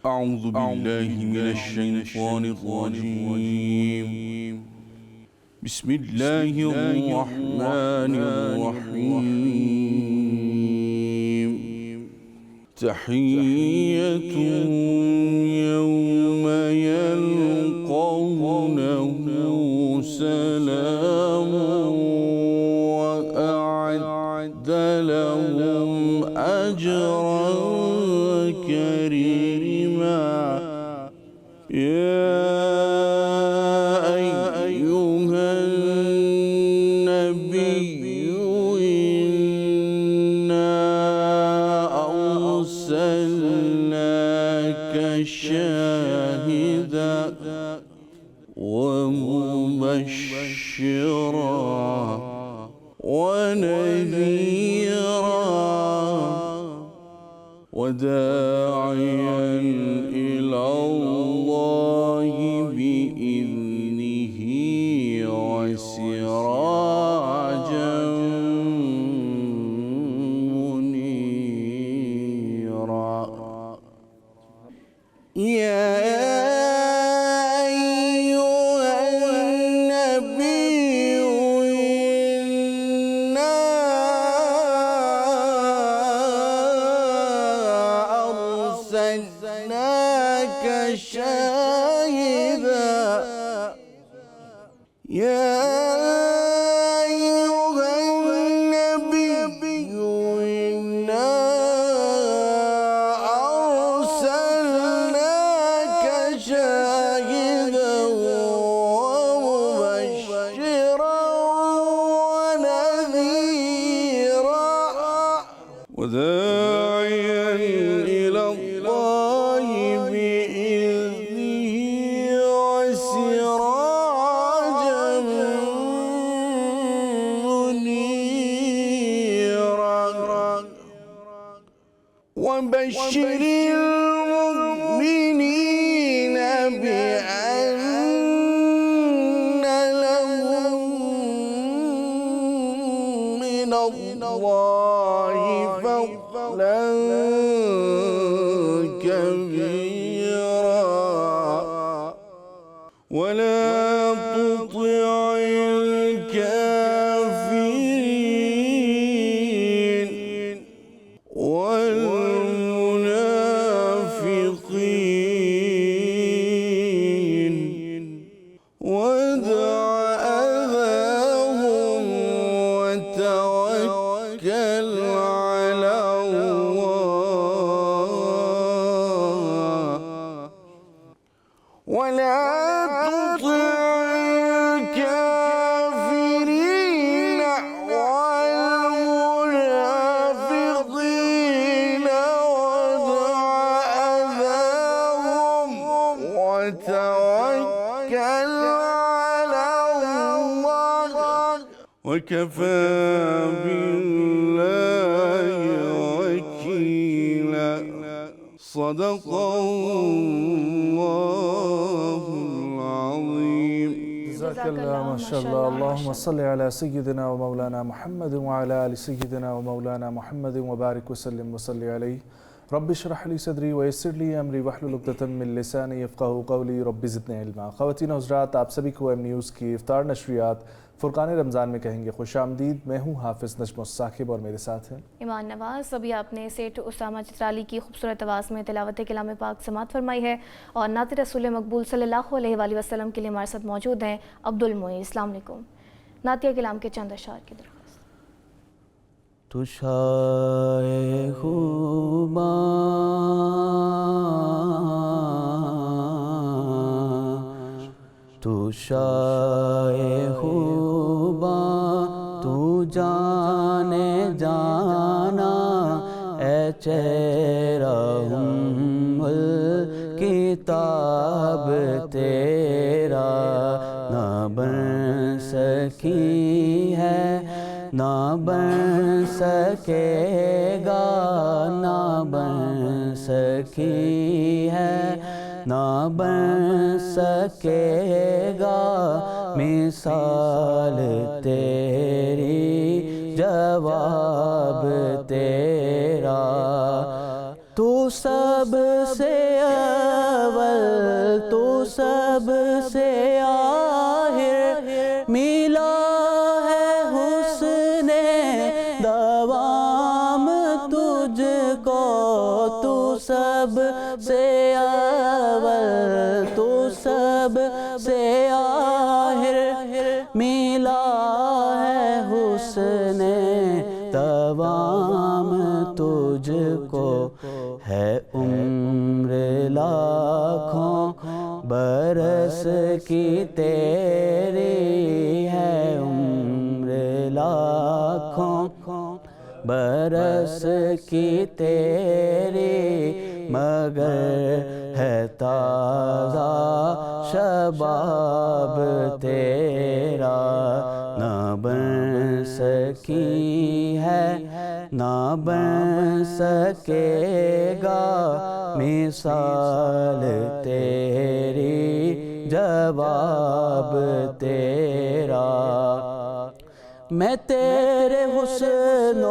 أعوذ بالله من الشيطان الرجيم. بسم الله الرحمن الرحيم. تحية يوم يلقونه سلام وأعد لهم أجرا كريما. يا أيها النبي إنا أرسلناك شاهدا ومبشرا ونذيرا وداعيا إلى الله بإذنه وسراجا منيرا. يا أيها النبي إنا أرسلناك شاهدا. يا أيها النبي إنا أرسلناك شاهدا ومبشرا ونذيرا وداعيا إلى الله بإذنه وسراجا منيرا. وبشر المؤمنين بأن لهم من الله فضلا كبيرا. ولا تطع الكافرين والمنافقين ودع أذاهم وتوكل على الله. ولا تطع الكافرين والمنافقين ودع أذاهم وتوكل على الله وكفى بالله وكيلا. صدق الله العظيم. جزاك الله ما شاء الله. اللهم صل على سيدنا ومولانا محمد وعلى آل سيدنا ومولانا محمد وبارك وسلم وصل عليه. رب اشرح لي صدری ویسر لی امری واحلل عقدۃ من لسانی یفقہوا قولی. رب زدنی علما. خواتین و حضرات، آپ سبھی کو ایم نیوز کی افطار نشریات فرقان رمضان میں کہیں گے خوش آمدید. میں ہوں حافظ نجم الثاقب اور میرے ساتھ ہیں ایمان نواز. ابھی آپ نے سیٹھ اسامہ چترالی کی خوبصورت آواز میں تلاوت کلام پاک سماعت فرمائی ہے اور نعت رسول مقبول صلی اللہ علیہ وآلہ وسلم کے لیے ہمارے ساتھ موجود ہیں عبد المعین. السلام علیکم. نعتیہ کلام کے چند اشعار کی درخواست. تو شائع خوباں تو شائع خوباں تو جانے جانا اے چہرہ الکتاب تیرا نہ بن سکی ہے نہ بن سکے گا نہ بن سکی ہے نہ بن سکے گا مثال تیری جواب تیرا تو سب سے تو سب سے آخر ملا ہے حسن دوام تجھ کو، تو سب سے اول تو سب سے آخر ملا ہے حسن دوام تجھ کو، ہے عمر لاکھوں برس کی تیری، ہے عمر لاکھوں برس کی تیری، مگر ہے تازہ شباب تیرا، نہ بن سکی ہے نہ بن سکے گا مثال تیری، جواب تیرا، میں تیرے حسن و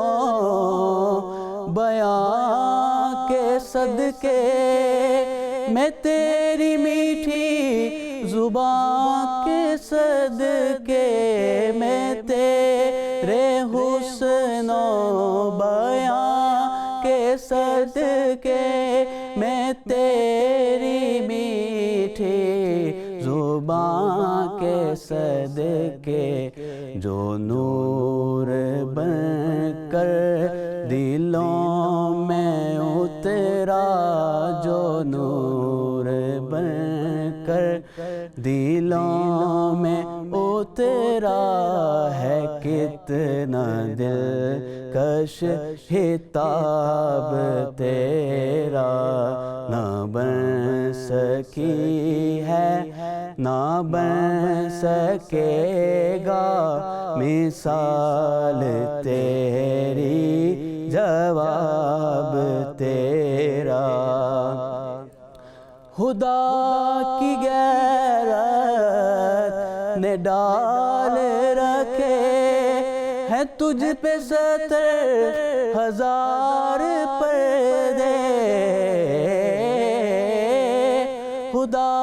بیان کے صدقے، میں تیری میٹھی زبان کے صدقے، میں تیرے حسن و بیان کے صدقے، میں تیری میٹھی زبان کے صدقے، جو نور بن کر دلوں میں اترا، جو نور بن کر دلوں میں اترا، ہے کتنا دلکش خطاب تیرا، نہ بن سکی ہے نہ بن سکے گا مثال تیری، جواب تیرا، خدا کی غیرت نے ڈال رکھے ہیں تجھ پہ 70,000 پردے، خدا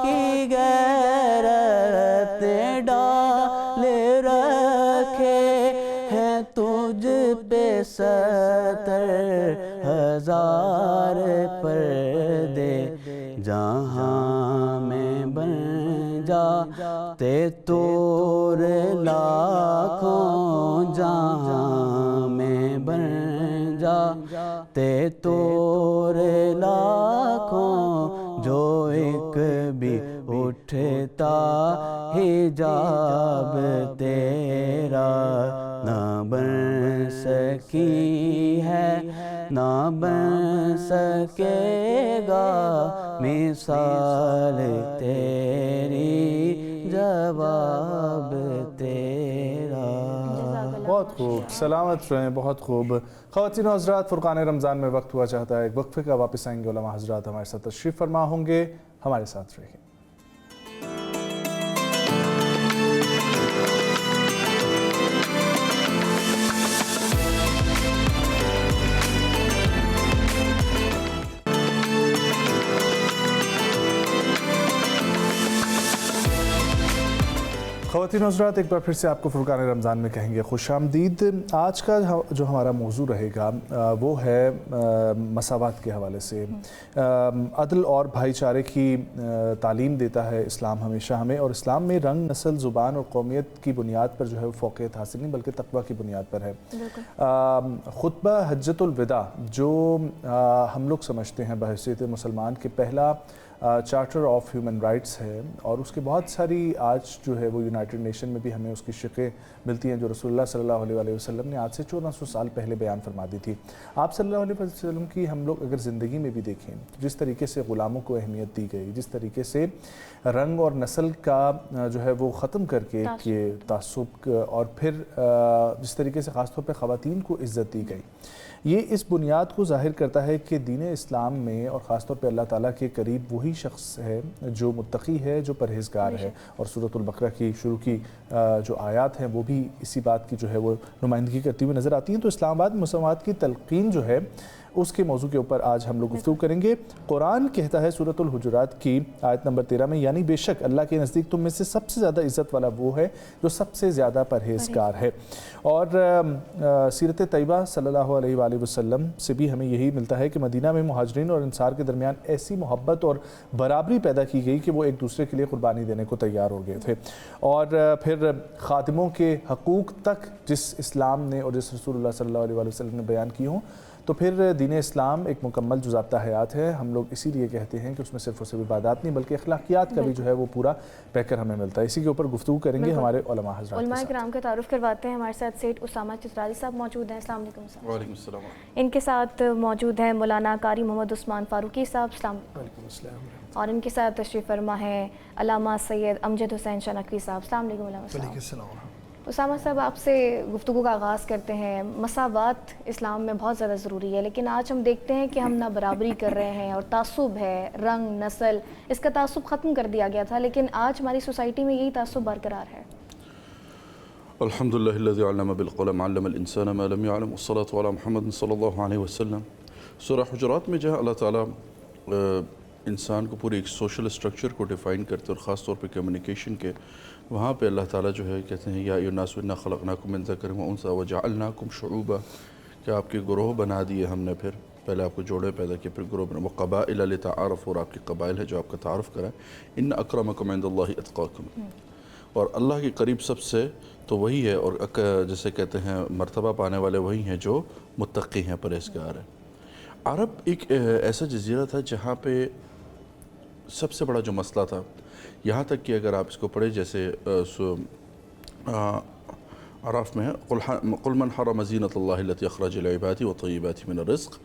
کی غیرت نے ڈال رکھے ہیں تجھ پہ 70,000 پردے، جہاں میں بن جاتے تور لاکھوں، جہاں میں بن جاتے تور لاکھوں، جو ایک بھی اٹھتا حجاب تیرا، نہ بن سکی ہے نہ بن سکے گا مثال تیری، جواب تیرا۔ بہت خوب، سلامت رہیں، بہت خوب۔ خواتین و حضرات، فرقان رمضان میں وقت ہوا چاہتا ہے ایک وقفے کا، واپس آئیں گے، علماء حضرات ہمارے ساتھ تشریف فرما ہوں گے، ہمارے ساتھ رہیں۔ خواتین و حضرات، ایک بار پھر سے آپ کو فرقان رمضان میں کہیں گے خوش آمدید۔ آج کا جو ہمارا موضوع رہے گا وہ ہے مساوات کے حوالے سے۔ عدل اور بھائی چارے کی تعلیم دیتا ہے اسلام ہمیشہ ہمیں، اور اسلام میں رنگ، نسل، زبان اور قومیت کی بنیاد پر جو ہے وہ فوقیت حاصل نہیں بلکہ تقویٰ کی بنیاد پر ہے۔ خطبہ حجۃ الوداع جو ہم لوگ سمجھتے ہیں بحیثیت مسلمان کے پہلا چارٹر آف ہیومن رائٹس ہے، اور اس کے بہت ساری آج جو ہے وہ یونائٹڈ نیشن میں بھی ہمیں اس کی شقیں ملتی ہیں جو رسول اللہ صلی اللہ علیہ وسلم نے آج سے 1400 سال پہلے بیان فرما دی تھی۔ آپ صلی اللہ علیہ وسلم کی ہم لوگ اگر زندگی میں بھی دیکھیں، جس طریقے سے غلاموں کو اہمیت دی گئی، جس طریقے سے رنگ اور نسل کا جو ہے وہ ختم کر کے یہ تعصب، اور پھر جس طریقے سے خاص طور پہ خواتین کو عزت دی گئی، یہ اس بنیاد کو ظاہر کرتا ہے کہ دین اسلام میں اور خاص طور پہ اللہ تعالیٰ کے قریب وہی شخص ہے جو متقی ہے، جو پرہیزگار ہے، اور سورۃ البقرہ کی شروع کی جو آیات ہیں وہ بھی اسی بات کی جو ہے وہ نمائندگی کرتی ہوئی نظر آتی ہیں۔ تو اسلام آباد مساوات کی تلقین جو ہے اس کے موضوع کے اوپر آج ہم لوگ گفتگو کریں گے۔ قرآن کہتا ہے سورۃ الحجرات کی آیت نمبر 13 میں، یعنی بے شک اللہ کے نزدیک تم میں سے سب سے زیادہ عزت والا وہ ہے جو سب سے زیادہ پرہیزگار ہے۔ اور سیرت طیبہ صلی اللہ علیہ وآلہ وسلم سے بھی ہمیں یہی ملتا ہے کہ مدینہ میں مہاجرین اور انصار کے درمیان ایسی محبت اور برابری پیدا کی گئی کہ وہ ایک دوسرے کے لیے قربانی دینے کو تیار ہو گئے تھے۔ اور پھر خادموں کے حقوق تک جس اسلام نے اور جس رسول اللہ صلی اللہ علیہ وآلہ وسلم نے بیان کی ہوں، تو پھر دین اسلام ایک مکمل جو ضابطہ حیات ہے، ہم لوگ اسی لیے کہتے ہیں کہ اس میں صرف اور صرف عبادات نہیں بلکہ اخلاقیات کا بھی جو ہے وہ پورا پیک کر ہمیں ملتا ہے۔ اسی کے اوپر گفتگو کریں گے ہمارے علماء حضرات کے علماء ساتھ۔ کرام کا تعارف کرواتے ہیں۔ ہمارے ساتھ سیٹ اسامہ چترالی صاحب موجود ہیں۔ السلام علیکم صاحب۔ وعلیکم السلام۔ ان کے ساتھ موجود ہیں مولانا قاری محمد عثمان فاروقی صاحب، السلام علیکم۔ وعلیکم السلام۔ اور ان کے ساتھ تشریف فرما ہے علامہ سید امجد حسین شنقوی صاحب، السلام علیکم علامہ صاحب۔ وعلیکم السلام۔ اسامہ صاحب، آپ سے گفتگو کا آغاز کرتے ہیں۔ مساوات اسلام میں بہت زیادہ ضروری ہے، لیکن آج ہم دیکھتے ہیں کہ ہم نہ برابری کر رہے ہیں، اور تعصب ہے، رنگ، نسل، اس کا تعصب ختم کر دیا گیا تھا، لیکن آج ہماری سوسائٹی میں یہی تعصب برقرار ہے۔ الحمد للہ الذی علم بالقلم علم الانسان ما لم يعلم والصلاة علی محمد صلی اللہ علیہ وسلم۔ سورہ حجرات میں جہاں اللہ تعالیٰ انسان کو پوری ایک سوشل اسٹرکچر کو ڈیفائن کرتے اور خاص طور پہ کمیونیکیشن کے، وہاں پہ اللہ تعالیٰ جو ہے کہتے ہیں یا ایھا الناس انا خلقناکم من ذکر و انثی وجعلناکم شعوبا، کہ آپ کے گروہ بنا دیے ہم نے، پھر پہلے آپ کو جوڑے پیدا کیے، پھر گروہ بنا، وقبائل لتعارفوا، اور آپ کے قبائل ہے جو آپ کا تعارف کرائے، ان اکرمکم عند اللہ اتقاکم، اور اللہ کے قریب سب سے تو وہی ہے، اور جیسے کہتے ہیں مرتبہ پانے والے وہی ہیں جو متقی ہیں، پرہیزگار ہیں۔ عرب ایک ایسا جزیرہ تھا جہاں پہ سب سے بڑا جو مسئلہ تھا، یہاں تک کہ اگر آپ اس کو پڑھیں، جیسے عراف میں ہے قل من حرم زینۃ اللہ التی اخرج لعبادہ والطیبات من الرزق،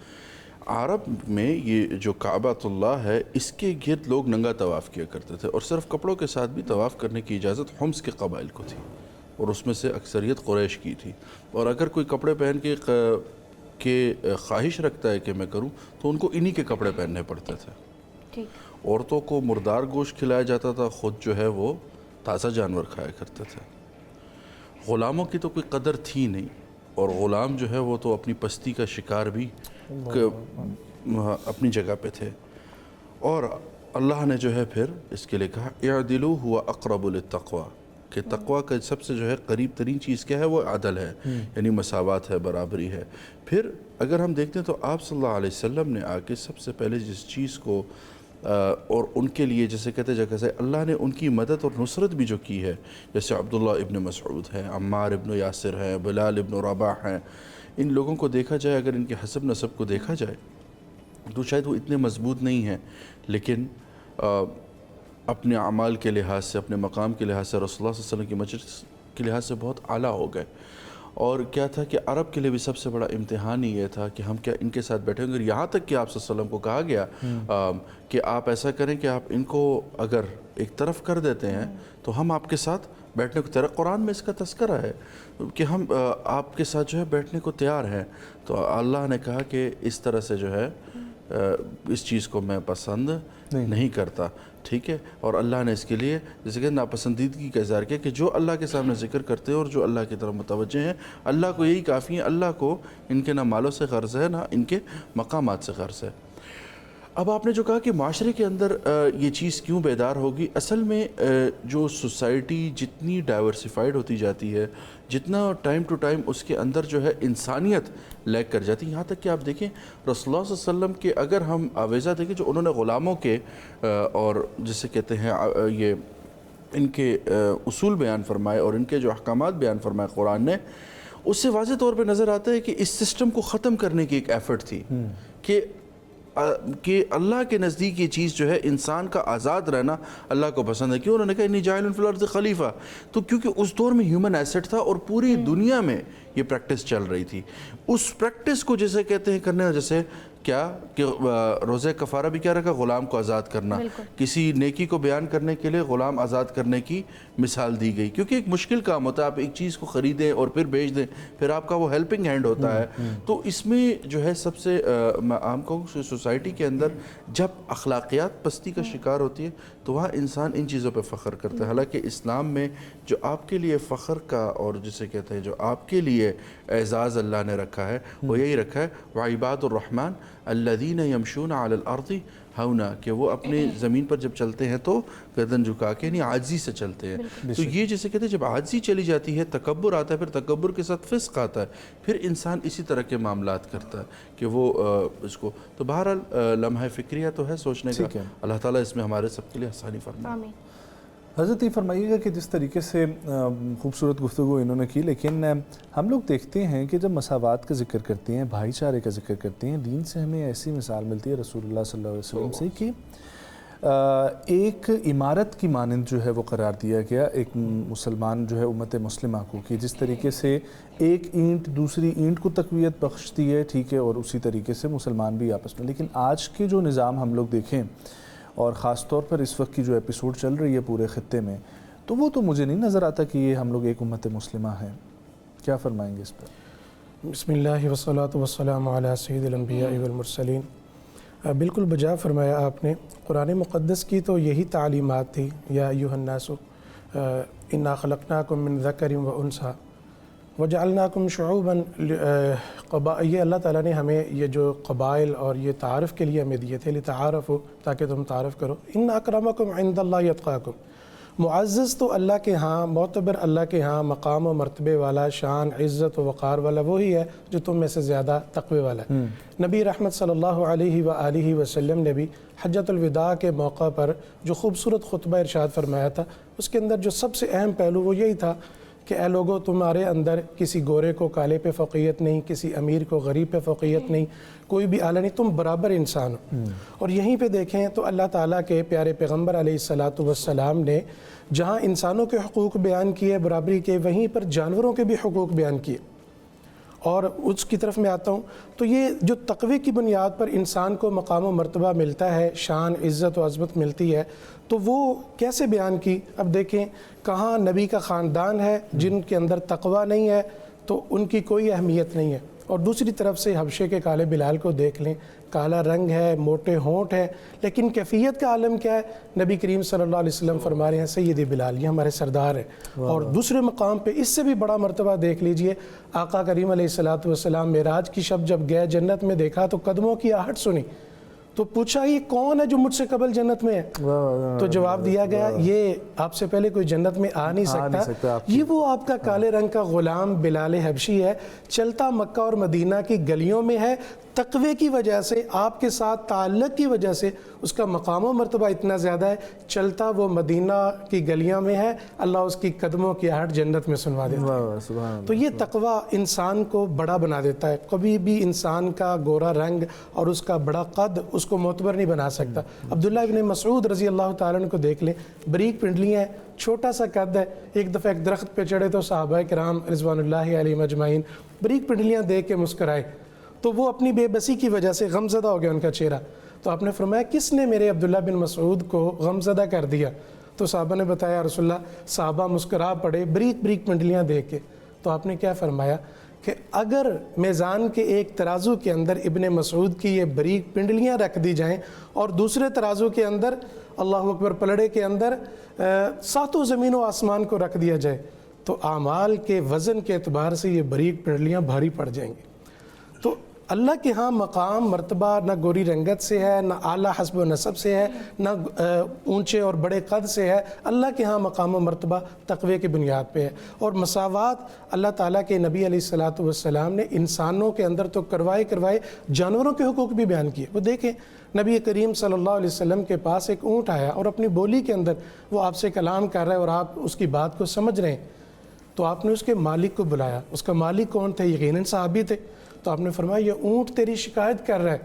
عرب میں یہ جو کعبۃ اللہ ہے اس کے گرد لوگ ننگا طواف کیا کرتے تھے، اور صرف کپڑوں کے ساتھ بھی طواف کرنے کی اجازت حمص کے قبائل کو تھی، اور اس میں سے اکثریت قریش کی تھی، اور اگر کوئی کپڑے پہن کے خواہش رکھتا ہے کہ میں کروں تو ان کو انہی کے کپڑے پہننے پڑتے تھے۔ عورتوں کو مردار گوشت کھلایا جاتا تھا، خود جو ہے وہ تازہ جانور کھایا کرتے تھے۔ غلاموں کی تو کوئی قدر تھی نہیں، اور غلام جو ہے وہ تو اپنی پستی کا شکار بھی اپنی جگہ پہ تھے، اور اللہ نے جو ہے پھر اس کے لیے کہا اعدلوا هو اقرب للتقوی، کہ تقوی کا سب سے جو ہے قریب ترین چیز کیا ہے، وہ عدل ہے، یعنی مساوات ہے، برابری ہے۔ پھر اگر ہم دیکھتے ہیں تو آپ صلی اللہ علیہ وسلم نے آ کے سب سے پہلے جس چیز کو اور ان کے لیے جیسے کہتے ہیں جیسے اللہ نے ان کی مدد اور نصرت بھی جو کی ہے، جیسے عبداللہ ابن مسعود ہے، عمار ابن یاسر ہے، بلال ابن رباح ہیں، ان لوگوں کو دیکھا جائے، اگر ان کے حسب نسب کو دیکھا جائے تو شاید وہ اتنے مضبوط نہیں ہیں، لیکن اپنے اعمال کے لحاظ سے، اپنے مقام کے لحاظ سے، رسول اللہ صلی اللہ علیہ وسلم کی مجلس کے لحاظ سے بہت اعلیٰ ہو گئے۔ اور کیا تھا کہ عرب کے لیے بھی سب سے بڑا امتحان ہی یہ تھا کہ ہم کیا ان کے ساتھ بیٹھیں گے، یہاں تک کہ آپ صلی اللہ علیہ وسلم کو کہا گیا کہ آپ ایسا کریں کہ آپ ان کو اگر ایک طرف کر دیتے ہیں تو ہم آپ کے ساتھ بیٹھنے کو تیار، قرآن میں اس کا تذکرہ ہے کہ ہم آپ کے ساتھ جو ہے بیٹھنے کو تیار ہیں۔ تو اللہ نے کہا کہ اس طرح سے جو ہے اس چیز کو میں پسند نہیں کرتا، ٹھیک ہے، اور اللہ نے اس کے لیے جیسے کہ ناپسندیدگی کا اظہار کیا کہ جو اللہ کے سامنے ذکر کرتے ہیں اور جو اللہ کی طرف متوجہ ہیں، اللہ کو یہی کافی ہیں، اللہ کو ان کے نہ مالوں سے غرض ہے نہ ان کے مقامات سے غرض ہے۔ اب آپ نے جو کہا کہ معاشرے کے اندر یہ چیز کیوں بیدار ہوگی، اصل میں جو سوسائٹی جتنی ڈائیورسیفائڈ ہوتی جاتی ہے، جتنا ٹائم ٹو ٹائم اس کے اندر جو ہے انسانیت لیک کر جاتی ہے، یہاں تک کہ آپ دیکھیں رسول اللہ صلی اللہ علیہ وسلم کے اگر ہم آویزہ دیکھیں جو انہوں نے غلاموں کے اور جسے کہتے ہیں یہ ان کے اصول بیان فرمائے اور ان کے جو احکامات بیان فرمائے قرآن نے، اس سے واضح طور پہ نظر آتا ہے کہ اس سسٹم کو ختم کرنے کی ایک ایفرٹ تھی کہ اللہ کے نزدیک یہ چیز جو ہے انسان کا آزاد رہنا اللہ کو پسند ہے۔ کیوں؟ انہوں نے کہا انی جاعل فی الارض خلیفہ، تو کیونکہ اس دور میں ہیومن ایسٹ تھا اور پوری دنیا میں یہ پریکٹس چل رہی تھی، اس پریکٹس کو جیسے کہتے ہیں کرنے، جیسے کیا کہ روزہ کفارہ بھی کیا رکھا؟ غلام کو آزاد کرنا. کسی نیکی کو بیان کرنے کے لیے غلام آزاد کرنے کی مثال دی گئی، کیونکہ ایک مشکل کام ہوتا ہے. آپ ایک چیز کو خریدیں اور پھر بیچ دیں، پھر آپ کا وہ ہیلپنگ ہینڈ ہوتا ہے. تو اس میں جو ہے سب سے میں عام کہوں سوسائٹی کے اندر جب اخلاقیات پستی کا شکار ہوتی ہے تو وہاں انسان ان چیزوں پہ فخر کرتا ہے. حالانکہ اسلام میں جو آپ کے لیے فخر کا اور جسے کہتے ہیں جو آپ کے لیے اعزاز اللہ نے رکھا ہے وہ یہی رکھا ہے وعباد الرحمن الذین یمشون علی الارض ہونا، کہ وہ اپنے زمین پر جب چلتے ہیں تو گردن جھکا کے یعنی عاجزی سے چلتے ہیں. تو یہ جسے کہتے ہیں جب عاجزی چلی جاتی ہے تکبر آتا ہے، پھر تکبر کے ساتھ فسق آتا ہے، پھر انسان اسی طرح کے معاملات کرتا ہے کہ وہ اس کو. تو بہرحال لمحہ فکریہ تو ہے سوچنے کا. اللہ تعالیٰ اس میں ہمارے سب کے لیے آسانی فرمائے. حضرت یہ فرمائیے گا کہ جس طریقے سے خوبصورت گفتگو انہوں نے کی، لیکن ہم لوگ دیکھتے ہیں کہ جب مساوات کا ذکر کرتے ہیں، بھائی چارے کا ذکر کرتے ہیں، دین سے ہمیں ایسی مثال ملتی ہے رسول اللہ صلی اللہ علیہ وسلم سے کہ ایک عمارت کی مانند جو ہے وہ قرار دیا گیا ایک مسلمان جو ہے امت مسلمہ کو، کہ جس طریقے سے ایک اینٹ دوسری اینٹ کو تقویت بخشتی ہے، ٹھیک ہے، اور اسی طریقے سے مسلمان بھی آپس میں. لیکن آج کے جو نظام ہم لوگ دیکھیں اور خاص طور پر اس وقت کی جو ایپیسوڈ چل رہی ہے پورے خطے میں، تو وہ تو مجھے نہیں نظر آتا کہ یہ ہم لوگ ایک امت مسلمہ ہیں. کیا فرمائیں گے اس پر؟ بسم اللہ والصلاۃ والسلام علی سید الانبیاء والمرسلین. بالکل بجا فرمایا آپ نے. قرآن مقدس کی تو یہی تعلیمات تھی، یا ایھا الناس انا خلقناکم من ذکر و انثی وجعلناکم شعوبا یہ اللہ تعالیٰ نے ہمیں یہ جو قبائل اور یہ تعارف کے لیے ہمیں دیے تھے، لتعارفوا، تاکہ تم تعارف کرو. ان اکرمکم عند اللہ اتقاکم. معزز تو اللہ کے ہاں، معتبر اللہ کے ہاں، مقام و مرتبے والا، شان عزت و وقار والا وہی ہے جو تم میں سے زیادہ تقوی والا ہے. نبی رحمت صلی اللہ علیہ وآلہ وسلم نے بھی حجۃ الوداع کے موقع پر جو خوبصورت خطبہ ارشاد فرمایا تھا، اس کے اندر جو سب سے اہم پہلو وہ یہی تھا کہ اے لوگو، تمہارے اندر کسی گورے کو کالے پہ فوقیت نہیں، کسی امیر کو غریب پہ فوقیت نہیں، کوئی بھی اعلیٰ نہیں، تم برابر انسان ہو. اور یہیں پہ دیکھیں تو اللہ تعالیٰ کے پیارے پیغمبر علیہ الصلاۃ والسلام نے جہاں انسانوں کے حقوق بیان کیے برابری کے، وہیں پر جانوروں کے بھی حقوق بیان کیے. اور اس کی طرف میں آتا ہوں تو یہ جو تقوی کی بنیاد پر انسان کو مقام و مرتبہ ملتا ہے، شان عزت و عظمت ملتی ہے، تو وہ کیسے بیان کی؟ اب دیکھیں کہاں نبی کا خاندان ہے جن کے اندر تقوی نہیں ہے تو ان کی کوئی اہمیت نہیں ہے. اور دوسری طرف سے حبشے کے کالے بلال کو دیکھ لیں، کالا رنگ ہے، موٹے ہونٹ ہے، لیکن کیفیت کا عالم کیا ہے؟ نبی کریم صلی اللہ علیہ وسلم فرما رہے ہیں سیدی بلال، یہ ہمارے سردار ہیں. اور دوسرے مقام پہ اس سے بھی بڑا مرتبہ دیکھ لیجئے، آقا کریم علیہ الصلوۃ والسلام معراج کی شب جب گئے، جنت میں دیکھا تو قدموں کی آہٹ سنی، تو پوچھا یہ کون ہے جو مجھ سے قبل جنت میں ہے؟ تو جواب دیا گیا یہ آپ سے پہلے کوئی جنت میں آ نہیں سکتا، یہ وہ آپ کا کالے رنگ کا غلام بلال حبشی ہے، چلتا مکہ اور مدینہ کی گلیوں میں ہے. تقوی کی وجہ سے، آپ کے ساتھ تعلق کی وجہ سے اس کا مقام و مرتبہ اتنا زیادہ ہے، چلتا وہ مدینہ کی گلیوں میں ہے، اللہ اس کی قدموں کی آہٹ جنت میں سنوا دیتا ہے. تو یہ تقوی انسان کو بڑا بنا دیتا ہے. کبھی بھی انسان کا گورا رنگ اور اس کا بڑا قد اس کو معتبر نہیں بنا سکتا. عبداللہ ابن مسعود رضی اللہ تعالیٰ عنہ کو دیکھ لیں، بریک پنڈلیاں ہیں، چھوٹا سا قد ہے. ایک دفعہ ایک درخت پہ چڑھے تو صحابہ کرام رضوان اللہ علیہم اجمعین بریک پنڈلیاں دیکھ کے مسکرائے، تو وہ اپنی بے بسی کی وجہ سے غمزدہ ہو گیا ان کا چہرہ. تو آپ نے فرمایا کس نے میرے عبداللہ بن مسعود کو غمزدہ کر دیا؟ تو صحابہ نے بتایا رسول اللہ، صحابہ مسکرا پڑے بریک بریک پنڈلیاں دیکھ کے. تو آپ نے کیا فرمایا کہ اگر میزان کے ایک ترازو کے اندر ابن مسعود کی یہ بریک پنڈلیاں رکھ دی جائیں اور دوسرے ترازو کے اندر اللہ اکبر پلڑے کے اندر ساتوں زمین و آسمان کو رکھ دیا جائے تو اعمال کے وزن کے اعتبار سے یہ بریک پنڈلیاں بھاری پڑ جائیں گی. تو اللہ کے ہاں مقام مرتبہ نہ گوری رنگت سے ہے، نہ اعلیٰ حسب و نسب سے ہے، نہ اونچے اور بڑے قد سے ہے. اللہ کے ہاں مقام و مرتبہ تقوی کی بنیاد پہ ہے. اور مساوات اللہ تعالیٰ کے نبی علیہ الصلوۃ والسلام نے انسانوں کے اندر تو کروائے جانوروں کے حقوق بھی بیان کیے. وہ دیکھیں نبی کریم صلی اللہ علیہ وسلم کے پاس ایک اونٹ آیا اور اپنی بولی کے اندر وہ آپ سے کلام کر رہا ہے اور آپ اس کی بات کو سمجھ رہے ہیں. تو آپ نے اس کے مالک کو بلایا. اس کا مالک کون تھے؟ یقیناً صحابی تھے. تو آپ نے فرمایا یہ اونٹ تیری شکایت کر رہا ہے.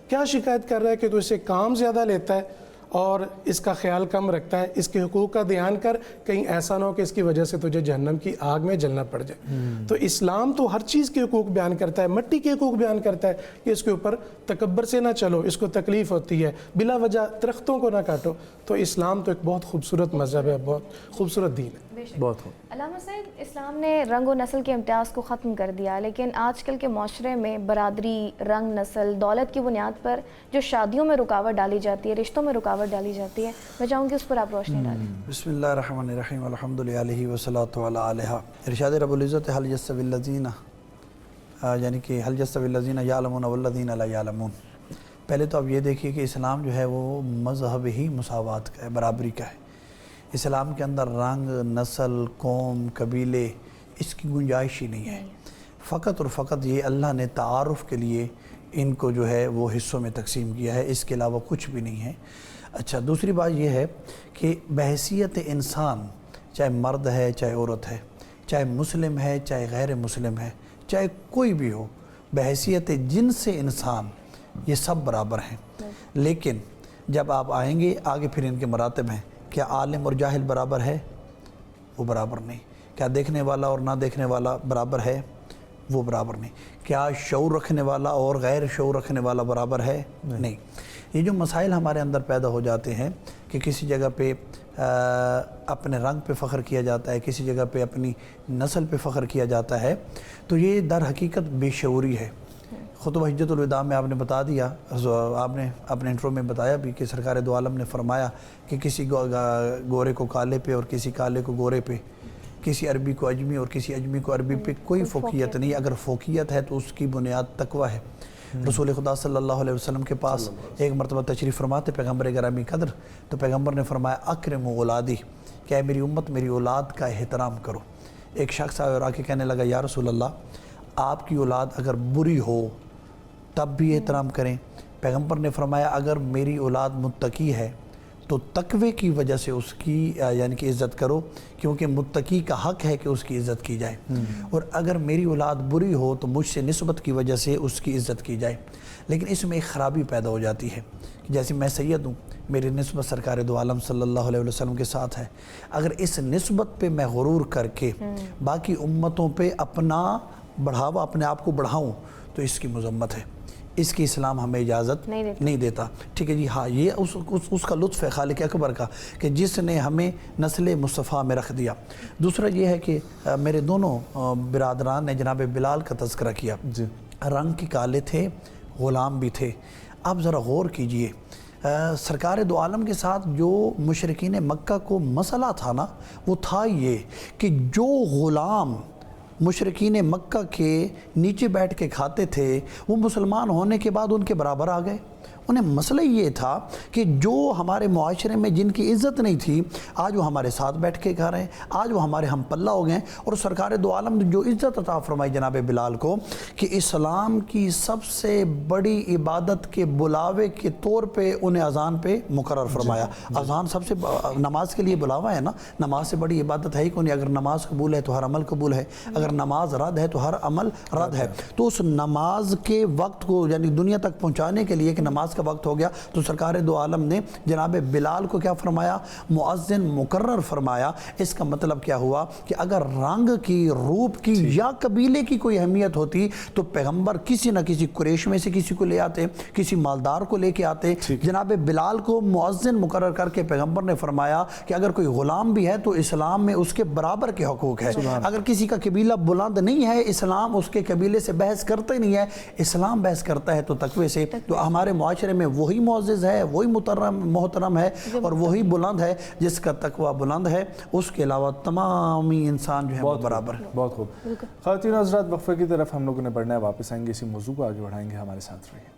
کیا شکایت کر رہا ہے؟ کہ تو اسے کام زیادہ لیتا ہے اور اس کا خیال کم رکھتا ہے، اس کے حقوق کا دھیان کر، کہیں ایسا نہ ہو کہ اس کی وجہ سے تجھے جہنم کی آگ میں جلنا پڑ جائے۔ تو اسلام تو ہر چیز کے حقوق بیان کرتا ہے، مٹی کے حقوق بیان کرتا ہے کہ اس کے اوپر تکبر سے نہ چلو، اس کو تکلیف ہوتی ہے، بلا وجہ درختوں کو نہ کاٹو۔ تو اسلام تو ایک بہت خوبصورت مذہب ہے، بہت خوبصورت دین ہے۔ بہت خوب۔ علامہ صاحب، اسلام نے رنگ و نسل کے امتیاز کو ختم کر دیا، لیکن آج کل کے معاشرے میں برادری، رنگ، نسل، دولت کی بنیاد پر جو شادیوں میں رکاوٹ ڈالی جاتی ہے، رشتوں میں رکاوٹ ڈالی جاتی ہے، میں چاہوں گی اس پر آپ روشنی ڈالیں۔ بسم اللہ الرحمن الرحیم، الحمدللہ علیہ وصلاۃ علی علیہ۔ ارشاد رب العزت حل یستوی الذین، یعنی کہ حل یستوی الذین یعلمون والذین لا یعلمون۔ پہلے تو آپ یہ دیکھیے کہ اسلام جو ہے وہ مذہب ہی مساوات کا ہے، برابری کا ہے۔ اسلام کے اندر رنگ، نسل، قوم، قبیلے، اس کی گنجائش ہی نہیں ہے۔ فقط اور فقط یہ اللہ نے تعارف کے لیے ان کو جو ہے وہ حصوں میں تقسیم کیا ہے، اس کے علاوہ کچھ بھی نہیں ہے۔ اچھا، دوسری بات یہ ہے کہ بحیثیت انسان، چاہے مرد ہے چاہے عورت ہے، چاہے مسلم ہے چاہے غیر مسلم ہے، چاہے کوئی بھی ہو، بحیثیت جنس انسان یہ سب برابر ہیں۔ لیکن جب آپ آئیں گے آگے پھر ان کے مراتب ہیں۔ کیا عالم اور جاہل برابر ہے؟ وہ برابر نہیں۔ کیا دیکھنے والا اور نہ دیکھنے والا برابر ہے؟ وہ برابر نہیں۔ کیا شعور رکھنے والا اور غیر شعور رکھنے والا برابر ہے؟ نہیں۔ یہ جو مسائل ہمارے اندر پیدا ہو جاتے ہیں کہ کسی جگہ پہ اپنے رنگ پہ فخر کیا جاتا ہے، کسی جگہ پہ اپنی نسل پہ فخر کیا جاتا ہے، تو یہ در حقیقت بے شعوری ہے۔ خطبہ حجت الوداع میں آپ نے بتا دیا، آپ نے اپنے انٹرو میں بتایا بھی کہ سرکار دو عالم نے فرمایا کہ کسی گورے کو کالے پہ اور کسی کالے کو گورے پہ، کسی عربی کو اجمی اور کسی اجمی کو عربی پہ کوئی فوقیت نہیں۔ اگر فوقیت ہے تو اس کی بنیاد تقوی ہے۔ رسول خدا صلی اللہ علیہ وسلم کے پاس ایک مرتبہ تشریف فرماتے پیغمبر گرامی قدر، تو پیغمبر نے فرمایا اکرم اولادی، کہ اے میری امت میری اولاد کا احترام کرو۔ ایک شخص آیا اور آ کے کہنے لگا یا رسول اللہ، آپ کی اولاد اگر بری ہو تب بھی احترام کریں؟ پیغمبر نے فرمایا اگر میری اولاد متقی ہے تو تقوی کی وجہ سے اس کی یعنی کہ عزت کرو، کیونکہ متقی کا حق ہے کہ اس کی عزت کی جائے، اور اگر میری اولاد بری ہو تو مجھ سے نسبت کی وجہ سے اس کی عزت کی جائے۔ لیکن اس میں ایک خرابی پیدا ہو جاتی ہے کہ جیسے میں سید ہوں، میری نسبت سرکار دو عالم صلی اللہ علیہ وسلم کے ساتھ ہے، اگر اس نسبت پہ میں غرور کر کے باقی امتوں پہ اپنا بڑھاوا، اپنے آپ کو بڑھاؤں، تو اس کی مذمت ہے، اس کی اسلام ہمیں اجازت نہیں دیتا۔ ٹھیک ہے جی، ہاں، یہ اس کا لطف ہے خالق اکبر کا کہ جس نے ہمیں نسل مصطفیٰ میں رکھ دیا۔ دوسرا یہ ہے کہ میرے دونوں برادران نے جناب بلال کا تذکرہ کیا، رنگ کے کالے تھے، غلام بھی تھے۔ آپ ذرا غور کیجئے، سرکار دو عالم کے ساتھ جو مشرکین مکہ کو مسئلہ تھا نا، وہ تھا یہ کہ جو غلام مشرکین مکہ کے نیچے بیٹھ کے کھاتے تھے وہ مسلمان ہونے کے بعد ان کے برابر آ گئے۔ انہیں مسئلہ یہ تھا کہ جو ہمارے معاشرے میں جن کی عزت نہیں تھی آج وہ ہمارے ساتھ بیٹھ کے کھا رہے ہیں، آج وہ ہمارے ہم پلہ ہو گئے۔ اور سرکار دو عالم نے جو عزت عطا فرمائی جناب بلال کو کہ اسلام کی سب سے بڑی عبادت کے بلاوے کے طور پہ انہیں اذان پہ مقرر فرمایا۔ اذان سب سے نماز کے لیے بلاوا ہے نا، نماز سے بڑی عبادت ہے ہی کون؟ اگر نماز قبول ہے تو ہر عمل قبول ہے، اگر نماز رد ہے تو ہر عمل رد ہے۔ تو اس نماز کے وقت کو یعنی دنیا تک پہنچانے کے لیے کہ نماز کا وقت ہو گیا تو سرکار دو عالم نے جناب بلال کو کیا فرمایا؟ مؤذن مقرر فرمایا۔ اس کا مطلب کیا ہوا کہ اگر رنگ کی، روپ کی یا قبیلے کی کوئی اہمیت ہوتی تو پیغمبر کسی نہ کسی قریش میں سے کسی کو لے آتے، کسی مالدار کو لے کے آتے۔ جناب بلال کو مؤذن مقرر کر کے پیغمبر نے فرمایا کہ اگر کوئی غلام بھی ہے تو اسلام میں اس کے برابر کے حقوق ہے۔ اگر کسی کا قبیلہ بلند نہیں ہے، اسلام اس کے قبیلے سے بحث کرتا ہی نہیں ہے، اسلام بحث کرتا ہے تو تقوی سے۔ تو ہمارے معاشرے میں وہی معزز ہے، وہی محترم ہے اور وہی بلند ہے جس کا تقوی بلند ہے، اس کے علاوہ تمامی انسان جو ہے وہ برابر ہے۔ بہت خوب۔ خواتین و حضرات، وقفے کی طرف ہم لوگوں نے بڑھنا ہے، واپس آئیں گے، اسی موضوع کو آگے بڑھائیں گے، ہمارے ساتھ رہیے۔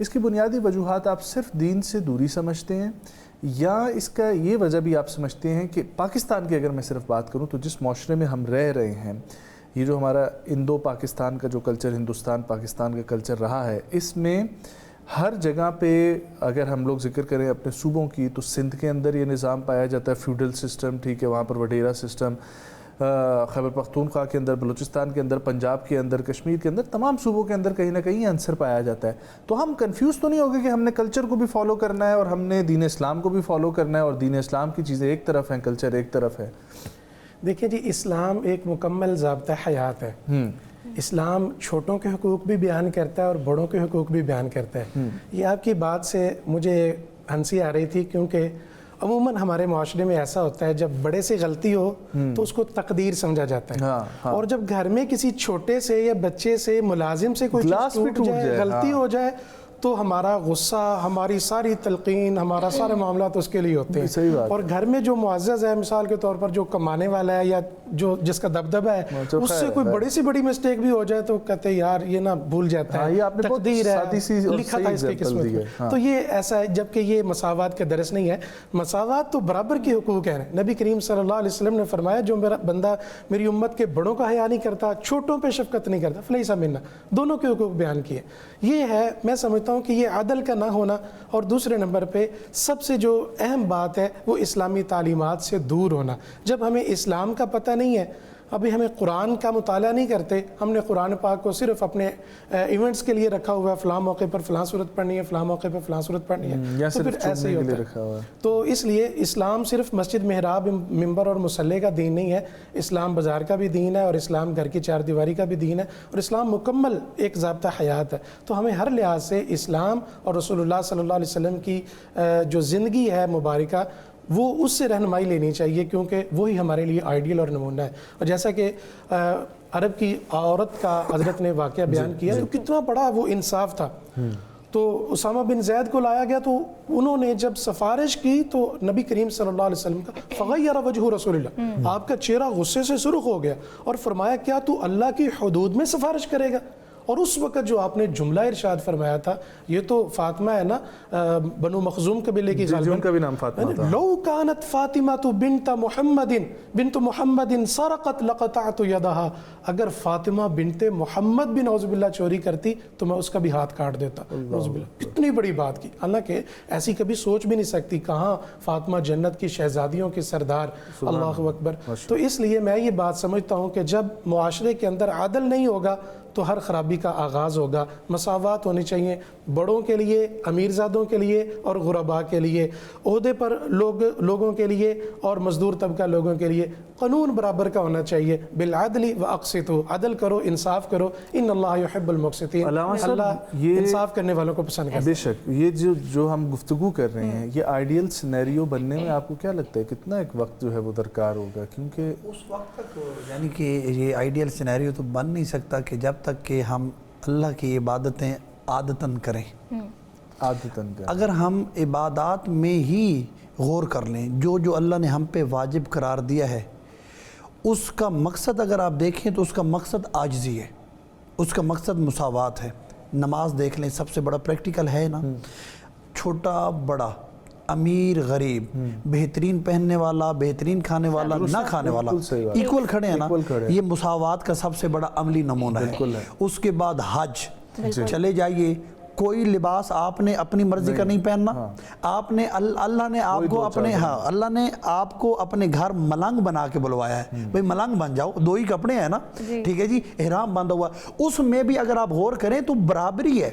اس کی بنیادی وجوہات آپ صرف دین سے دوری سمجھتے ہیں یا اس کا یہ وجہ بھی آپ سمجھتے ہیں کہ پاکستان کی اگر میں صرف بات کروں تو جس معاشرے میں ہم رہ رہے ہیں، یہ جو ہمارا انڈو پاکستان کا جو کلچر، ہندوستان پاکستان کا کلچر رہا ہے، اس میں ہر جگہ پہ اگر ہم لوگ ذکر کریں اپنے صوبوں کی تو سندھ کے اندر یہ نظام پایا جاتا ہے، فیوڈل سسٹم، ٹھیک ہے، وہاں پر وڈیرا سسٹم، خیبر پختونخوا کے اندر، بلوچستان کے اندر، پنجاب کے اندر، کشمیر کے اندر، تمام صوبوں کے اندر کہیں نہ کہیں یہ عنصر پایا جاتا ہے. تو ہم کنفیوز تو نہیں ہوگے کہ ہم نے کلچر کو بھی فالو کرنا ہے اور ہم نے دین اسلام کو بھی فالو کرنا ہے، اور دین اسلام کی چیزیں ایک طرف ہیں، کلچر ایک طرف ہے؟ دیکھیں جی، اسلام ایک مکمل ضابطہ حیات ہے. اسلام چھوٹوں کے حقوق بھی بیان کرتا ہے اور بڑوں کے حقوق بھی بیان کرتا ہے. یہ آپ کی بات سے مجھے ہنسی آ رہی تھی، کیونکہ عموماً ہمارے معاشرے میں ایسا ہوتا ہے جب بڑے سے غلطی ہو تو اس کو تقدیر سمجھا جاتا ہے، اور جب گھر میں کسی چھوٹے سے یا بچے سے، ملازم سے کوئی چیز ٹوٹ جائے، غلطی ہو جائے، تو ہمارا غصہ، ہماری ساری تلقین، ہمارا سارے معاملات اس کے لیے ہوتے ہیں. اور گھر میں جو معزز ہے، مثال کے طور پر جو کمانے والا ہے یا جو جس کا دبدبہ ہے، اس سے کوئی بڑی سی بڑی مسٹیک بھی ہو جائے تو کہتے ہیں یار یہ نہ بھول جاتا ہے، تقدیر ہے، لکھا تھا اس کی قسمت میں. تو یہ ایسا ہے، جبکہ یہ مساوات کا درس نہیں ہے. مساوات تو برابر کے حقوق ہیں. نبی کریم صلی اللہ علیہ وسلم نے فرمایا جو میرا بندہ میری امت کے بڑوں کا حیا نہیں کرتا، چھوٹوں پہ شفقت نہیں کرتا، فلیس منا. دونوں کے حقوق بیان کیے. یہ ہے، میں سمجھتا ہوں کہ یہ عدل کا نہ ہونا. اور دوسرے نمبر پہ سب سے جو اہم بات ہے وہ اسلامی تعلیمات سے دور ہونا. جب ہمیں اسلام کا پتہ نہیں ہے، ابھی ہمیں قرآن کا مطالعہ نہیں کرتے، ہم نے قرآن پاک کو صرف اپنے ایونٹس کے لیے رکھا ہوا ہے، فلاں موقع پر فلاں صورت پڑھنی ہے، فلاں موقع پر فلاں صورت پڑھنی ہے، تو پھر ایسے ہی ہوتا ہے. تو اس لیے اسلام صرف مسجد، محراب، ممبر اور مصلی کا دین نہیں ہے. اسلام بازار کا بھی دین ہے، اور اسلام گھر کی چار دیواری کا بھی دین ہے، اور اسلام مکمل ایک ضابطہ حیات ہے. تو ہمیں ہر لحاظ سے اسلام اور رسول اللہ صلی اللہ علیہ وسلم کی جو زندگی ہے مبارکہ، وہ اس سے رہنمائی لینی چاہیے، کیونکہ وہی ہمارے لیے آئیڈیل اور نمونہ ہے. اور جیسا کہ عرب کی عورت کا حضرت نے واقعہ بیان کیا تو کتنا بڑا وہ انصاف تھا. تو اسامہ بن زید کو لایا گیا، تو انہوں نے جب سفارش کی تو نبی کریم صلی اللہ علیہ وسلم کا فغیر وجہ رسول اللہ، آپ کا چہرہ غصے سے سرخ ہو گیا، اور فرمایا کیا تو اللہ کی حدود میں سفارش کرے گا؟ اور اس وقت جو آپ نے جملہ ارشاد فرمایا تھا، یہ تو فاطمہ ہے نا، بنو مخزوم قبیلے کی غالباً، ان کا بھی نام فاطمہ تھا. لو کانت فاطمہ بنت محمد سرقت لقطعت یدہا، اگر فاطمہ بنت محمد بھی نعوذ باللہ چوری کرتی تو میں اس کا بھی ہاتھ کاٹ دیتا. نعوذ باللہ، کتنی بڑی بات کی. حالانکہ ایسی کبھی سوچ بھی نہیں سکتی، کہاں فاطمہ جنت کی شہزادیوں کے سردار، اللہ اکبر. تو اس لیے میں یہ بات سمجھتا ہوں کہ جب معاشرے کے اندر عدل نہیں ہوگا تو ہر خرابی کا آغاز ہوگا. مساوات ہونی چاہیے بڑوں کے لیے، امیرزادوں کے لیے اور غرباء کے لیے، عہدے پر لوگوں کے لیے اور مزدور طبقہ لوگوں کے لیے. قانون برابر کا ہونا چاہیے. بالعدل واقسطوا، عدل کرو، انصاف کرو. ان اللہ یحب المقسطین، اللہ انصاف کرنے والوں کو پسند کرتا ہے. بے شک یہ جو ہم گفتگو کر رہے ہیں، یہ آئیڈیل سینیریو بننے میں آپ کو کیا لگتا ہے کتنا ایک وقت جو ہے وہ درکار ہوگا؟ کیونکہ اس وقت تک یعنی کہ یہ آئیڈیل سینیریو تو بن نہیں سکتا کہ جب تک کہ ہم اللہ کی عبادتیں عادتاً کریں. اگر ہم عبادات میں ہی غور کر لیں، جو اللہ نے ہم پہ واجب قرار دیا ہے، اس کا مقصد اگر آپ دیکھیں تو اس کا مقصد عاجزی ہے، اس کا مقصد مساوات ہے. نماز دیکھ لیں، سب سے بڑا پریکٹیکل ہے نا، چھوٹا بڑا، امیر غریب، بہترین پہننے والا، بہترین کھانے والا، نہ کھانے والا، ایکول کھڑے ہیں نا. یہ مساوات کا سب سے بڑا عملی نمونہ ہے. اس کے بعد حج، چلے جائیے، کوئی لباس آپ نے اپنی مرضی کا نہیں پہننا. آپ نے اللہ نے آپ کو اپنے اللہ نے آپ کو اپنے گھر ملنگ بنا کے بلوایا ہے. بھئی ملنگ بن جاؤ، دو ہی کپڑے ہیں نا، ٹھیک ہے جی، احرام باندھا ہوا. اس میں بھی اگر آپ غور کریں تو برابری ہے.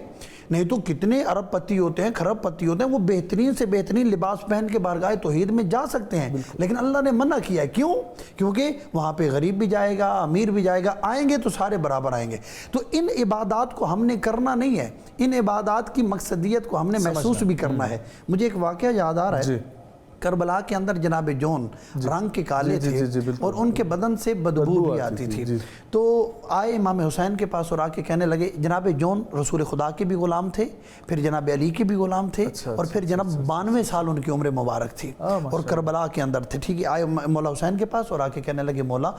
نہیں تو کتنے ارب پتی ہوتے ہیں، کھرب پتی ہوتے ہیں، وہ بہترین سے بہترین لباس پہن کے بارگاہ توحید میں جا سکتے ہیں. لیکن اللہ نے منع کیا ہے. کیوں؟ کیونکہ وہاں پہ غریب بھی جائے گا، امیر بھی جائے گا، آئیں گے تو سارے برابر آئیں گے. تو ان عبادات کو ہم نے کرنا نہیں ہے، ان عبادات کی مقصدیت کو ہم نے محسوس بھی کرنا ہے. مجھے ایک واقعہ یاد آ رہا ہے، کربلا کے اندر جناب جون رنگ کے کالے تھے اور ان کے بدن سے بدبو بھی آتی تھی. تو آئے امام حسین کے پاس اور آ کے کہنے لگے، جناب جون رسول خدا کے بھی غلام تھے، پھر جناب علی کے بھی غلام تھے، اور پھر جناب 92 سال ان کی عمر مبارک تھی اور کربلا کے اندر تھے. ٹھیک ہے، آئے مولا حسین کے پاس اور آ کے کہنے لگے، مولا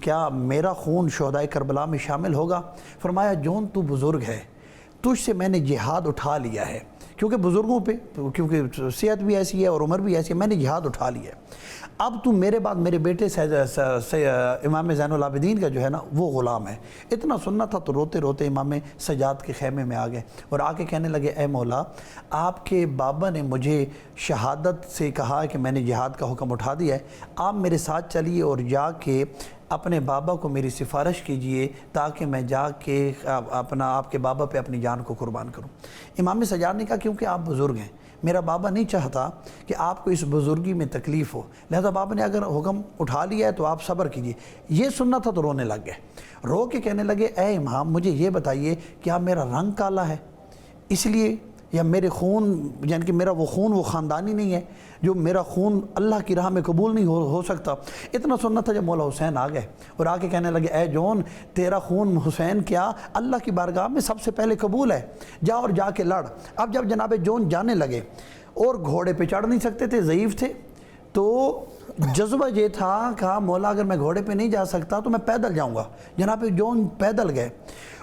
کیا میرا خون شہدائے کربلا میں شامل ہوگا؟ فرمایا، جون تو بزرگ ہے، تجھ سے میں نے جہاد اٹھا لیا ہے، کیونکہ بزرگوں پہ، کیونکہ صحت بھی ایسی ہے اور عمر بھی ایسی ہے، میں نے جہاد اٹھا لیا ہے، اب تو میرے بعد میرے بیٹے امام زین العابدین کا جو ہے نا وہ غلام ہے۔ اتنا سننا تھا تو روتے روتے امام سجاد کے خیمے میں آ گئے اور آ کے کہنے لگے اے مولا، آپ کے بابا نے مجھے شہادت سے کہا ہے کہ میں نے جہاد کا حکم اٹھا دیا ہے، آپ میرے ساتھ چلیے اور جا کے اپنے بابا کو میری سفارش کیجئے تاکہ میں جا کے آپ کے بابا پہ اپنی جان کو قربان کروں۔ امام سجاد نے کہا کیونکہ آپ بزرگ ہیں، میرا بابا نہیں چاہتا کہ آپ کو اس بزرگی میں تکلیف ہو، لہذا بابا نے اگر حکم اٹھا لیا ہے تو آپ صبر کیجئے۔ یہ سننا تھا تو رونے لگ گئے، رو کے کہنے لگے اے امام مجھے یہ بتائیے کیا میرا رنگ کالا ہے اس لیے، یا میرے خون یعنی کہ میرا وہ خون وہ خاندانی نہیں ہے جو میرا خون اللہ کی راہ میں قبول نہیں ہو سکتا۔ اتنا سننا تھا جب مولا حسین آ گئے اور آ کے کہنے لگے اے جون تیرا خون حسین کیا اللہ کی بارگاہ میں سب سے پہلے قبول ہے، جا اور جا کے لڑ۔ اب جب جناب جون جانے لگے اور گھوڑے پہ چڑھ نہیں سکتے تھے، ضعیف تھے، تو جذبہ یہ تھا کہا مولا اگر میں گھوڑے پہ نہیں جا سکتا تو میں پیدل جاؤں گا۔ جناب جون پیدل گئے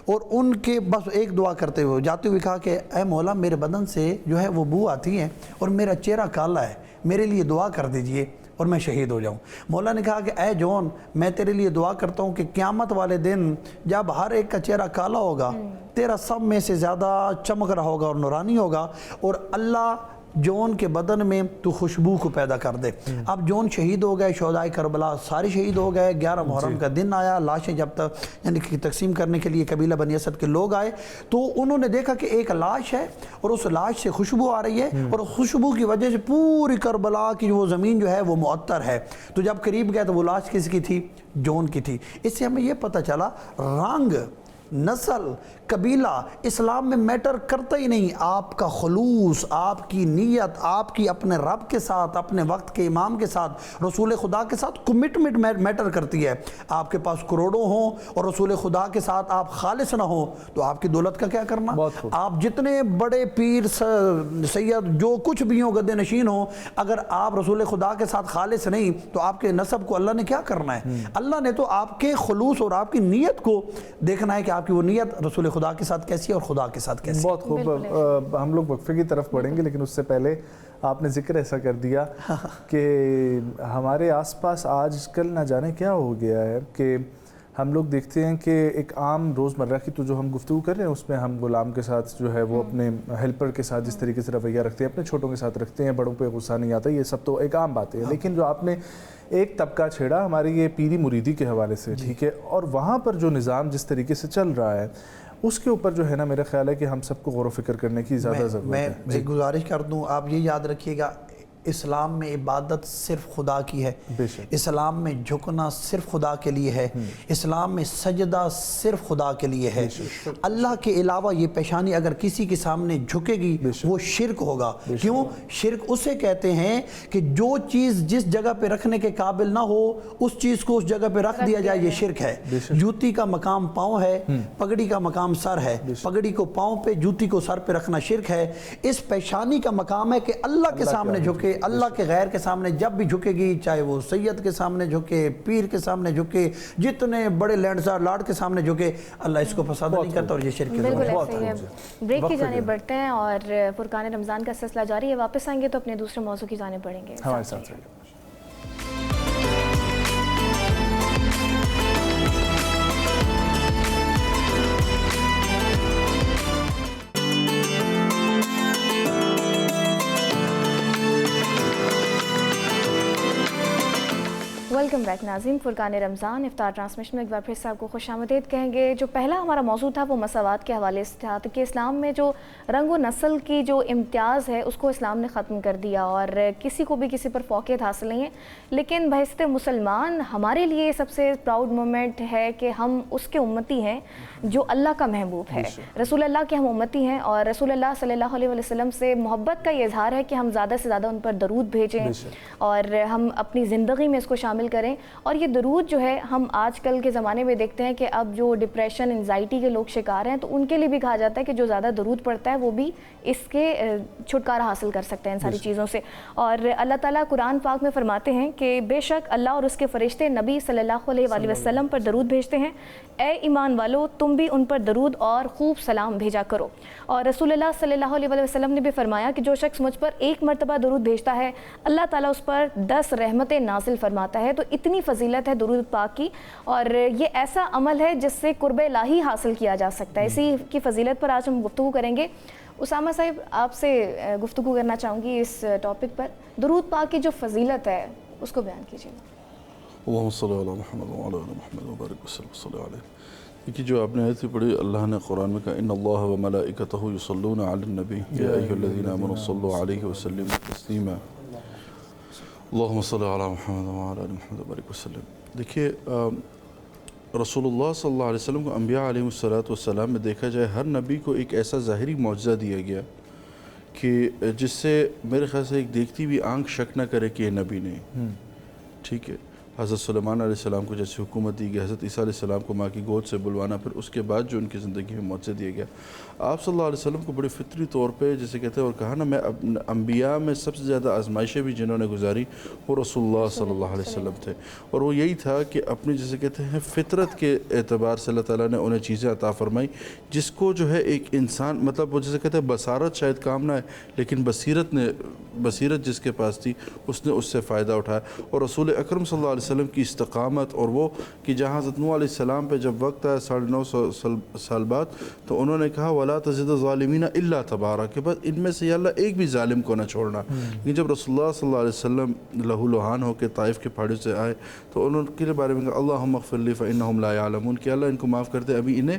اور ان کے بس ایک دعا کرتے ہوئے جاتے ہوئے کہا کہ اے مولا میرے بدن سے جو ہے وہ بو آتی ہے اور میرا چہرہ کالا ہے، میرے لیے دعا کر دیجئے اور میں شہید ہو جاؤں۔ مولا نے کہا کہ اے جون میں تیرے لیے دعا کرتا ہوں کہ قیامت والے دن جب ہر ایک کا چہرہ کالا ہوگا تیرا سب میں سے زیادہ چمک رہا ہوگا اور نورانی ہوگا، اور اللہ جون کے بدن میں تو خوشبو کو پیدا کر دے۔ اب جون شہید ہو گئے، شہدائے کربلا سارے شہید ہو گئے۔ 11 محرم کا دن آیا، لاشیں جب تک یعنی کہ تقسیم کرنے کے لیے قبیلہ بنی اسد کے لوگ آئے تو انہوں نے دیکھا کہ ایک لاش ہے اور اس لاش سے خوشبو آ رہی ہے اور خوشبو کی وجہ سے پوری کربلا کی وہ زمین جو ہے وہ معطر ہے۔ تو جب قریب گئے تو وہ لاش کس کی تھی؟ جون کی تھی۔ اس سے ہمیں یہ پتہ چلا رنگ، نسل، قبیلہ اسلام میں میٹر کرتا ہی نہیں، آپ کا خلوص، آپ کی نیت، آپ کی اپنے رب کے ساتھ، اپنے وقت کے امام کے ساتھ، رسول خدا کے ساتھ کمٹمنٹ میٹر کرتی ہے۔ آپ کے پاس کروڑوں ہوں اور رسول خدا کے ساتھ آپ خالص نہ ہوں تو آپ کی دولت کا کیا کرنا؟ آپ جتنے بڑے پیر سید جو کچھ بھی ہوں، گدے نشین ہوں، اگر آپ رسول خدا کے ساتھ خالص نہیں تو آپ کے نسب کو اللہ نے کیا کرنا ہے؟ اللہ نے تو آپ کے خلوص اور آپ کی نیت کو دیکھنا ہے کہ آپ کی وہ نیت رسول خدا کے ساتھ کیسی ہے اور خدا کے ساتھ کیسی ہے۔ بہت خوب، ہم لوگ وقفے کی طرف بڑھیں گے لیکن اس سے پہلے آپ نے ذکر ایسا کر دیا کہ ہمارے آس پاس آج کل نہ جانے کیا ہو گیا ہے کہ ہم لوگ دیکھتے ہیں کہ ایک عام روزمرہ کی تو جو ہم گفتگو کر رہے ہیں اس میں ہم غلام کے ساتھ جو ہے وہ اپنے ہیلپر کے ساتھ جس طریقے سے رویہ رکھتے ہیں، اپنے چھوٹوں کے ساتھ رکھتے ہیں، بڑوں پہ غصہ نہیں آتا، یہ سب تو ایک عام بات ہے۔ لیکن جو آپ نے ایک طبقہ چھیڑا ہماری یہ پیری مریدی کے حوالے سے، ٹھیک ہے، اور وہاں پر جو نظام جس طریقے سے چل رہا ہے اس کے اوپر جو ہے نا میرا خیال ہے کہ ہم سب کو غور و فکر کرنے کی زیادہ ضرورت ہے۔ میں ایک گزارش کر دوں، آپ یہ یاد رکھیے گا اسلام میں عبادت صرف خدا کی ہے، اسلام میں جھکنا صرف خدا کے لیے ہے، اسلام میں سجدہ صرف خدا کے لیے ہے۔ اللہ کے علاوہ یہ پیشانی اگر کسی کے سامنے جھکے گی وہ شرک ہوگا۔ کیوں؟ شرک اسے کہتے ہیں کہ جو چیز جس جگہ پہ رکھنے کے قابل نہ ہو اس چیز کو اس جگہ پہ رکھ دیا جائے، یہ شرک ہے۔ جوتی کا مقام پاؤں ہے، پگڑی کا مقام سر ہے، پگڑی کو پاؤں پہ جوتی کو سر پہ رکھنا شرک ہے۔ اس پیشانی کا مقام ہے کہ اللہ کے سامنے جھکے، اللہ کے غیر کے سامنے جب بھی جھکے گی، چاہے وہ سید کے سامنے جھکے، پیر کے سامنے جھکے، جتنے بڑے لینڈزار لاڈ کے سامنے جھکے، اللہ اس کو پسند نہیں کرتا اور یہ شرک ہے۔ بالکل ایسے ہی ہے۔ بریک کی جانب بڑھتے ہیں اور فرقان رمضان کا سلسلہ جاری ہے، واپس آئیں گے تو اپنے دوسرے موضوع کی جانب بڑھیں گے۔ ہمارے ساتھ رہیے۔ ویلکم بیک ناظرین، فرقان رمضان افطار ٹرانسمیشن میں ایک بار پھر سے آپ کو خوش آمدید کہیں گے۔ جو پہلا ہمارا موضوع تھا وہ مساوات کے حوالے سے تھا کہ اسلام میں جو رنگ و نسل کی جو امتیاز ہے اس کو اسلام نے ختم کر دیا اور کسی کو بھی کسی پر فوقیت حاصل نہیں ہے۔ لیکن بحیثیت مسلمان ہمارے لیے سب سے پراؤڈ مومنٹ ہے کہ ہم اس کے امتی ہیں جو اللہ کا محبوب ہے، رسول اللہ کے ہم امتی ہیں، اور رسول اللہ صلی اللہ علیہ وسلم سے محبت کا یہ اظہار ہے کہ ہم زیادہ سے زیادہ ان پر درود بھیجیں اور ہم اپنی زندگی میں اس کو شامل کریں کریں. اور یہ درود جو ہے ہم آج کل کے زمانے میں دیکھتے ہیں کہ اب جو ڈپریشن انزائٹی کے لوگ شکار ہیں تو ان کے لیے بھی کہا جاتا ہے کہ جو زیادہ درود پڑھتا ہے وہ بھی اس کے چھٹکارا حاصل کر سکتے ہیں ان ساری چیزوں سے. اور اللہ تعالیٰ قرآن پاک میں فرماتے ہیں کہ بے شک اللہ اور اس کے فرشتے نبی صلی اللہ علیہ وآلہ وسلم پر درود بھیجتے ہیں. اے ایمان والو تم بھی ان پر درود اور خوب سلام بھیجا کرو. اور رسول اللہ صلی اللہ علیہ وآلہ وسلم نے بھی فرمایا کہ جو شخص مجھ پر ایک مرتبہ درود بھیجتا ہے اللہ تعالیٰ اس پر 10 رحمتیں نازل فرماتا ہے. تو اتنی فضیلت ہے درود پاک کی, اور یہ ایسا عمل ہے جس سے قرب الہی حاصل کیا جا سکتا ہے. اسی کی فضیلت پر آج ہم گفتگو کریں گے. اسامہ صاحب آپ سے گفتگو کرنا چاہوں گی اس ٹاپک پر, درود پاک کی جو فضیلت ہے اس کو بیان کیجیے. اللہم صلی علی محمد وعلی آل محمد وبارک وسلم صلی علیہ. دیکھیے جو آپ نے آیت پڑھی, اللہ نے قرآن میں کہا ان اللہ و ملائکتہ یصلون علی النبی یا ایھا الذین آمنوا صلوا علیہ وسلموا تسلیما. اللہم صلی علی محمد وعلی آل محمد وبارک وسلم. دیکھیے رسول اللہ صلی اللہ علیہ وسلم کو انبیاء علیہ السلام میں دیکھا جائے ہر نبی کو ایک ایسا ظاہری معجزہ دیا گیا کہ جس سے میرے خیال سے ایک دیکھتی بھی آنکھ شک نہ کرے کہ یہ نبی نہیں. ٹھیک ہے, حضرت سلیمان علیہ السلام کو جیسے حکومت دی گئی, حضرت عیسیٰ علیہ السلام کو ماں کی گود سے بلوانا, پھر اس کے بعد جو ان کی زندگی میں معجزہ دیا گیا. آپ صلی اللہ علیہ وسلم کو بڑے فطری طور پہ جیسے کہتے ہیں, اور کہا نا میں انبیاء میں سب سے زیادہ آزمائشیں بھی جنہوں نے گزاری وہ رسول اللہ صلی اللہ علیہ وسلم تھے. اور وہ یہی تھا کہ اپنی جیسے کہتے ہیں فطرت کے اعتبار سے اللہ تعالیٰ نے انہیں چیزیں عطا فرمائی جس کو جو ہے ایک انسان مطلب وہ جیسے کہتے ہیں بصارت شاید کام نہ ہے, لیکن بصیرت جس کے پاس تھی اس نے اس سے فائدہ اٹھایا. اور رسول اکرم صلی اللہ علیہ وسلم کی استقامت, اور وہ کہ جہاں حضرت نوح علیہ السلام پہ جب وقت آیا 950 سال بعد, تو انہوں نے کہا وَلَا تَزِدُ الظَّالِمِينَ إِلَّا تَبَارًا, کہ بس ان میں سے یا اللہ ایک بھی ظالم کو نہ چھوڑنا. لیکن جب رسول اللہ صلی اللہ علیہ وسلم لہو لہان ہو کے طائف کے پہاڑیوں سے آئے تو انہوں کے بارے میں کہا اللہم اغفر لی فإنہم لا یعلمون, کہ اللہ ان کو معاف کر دے ابھی انہیں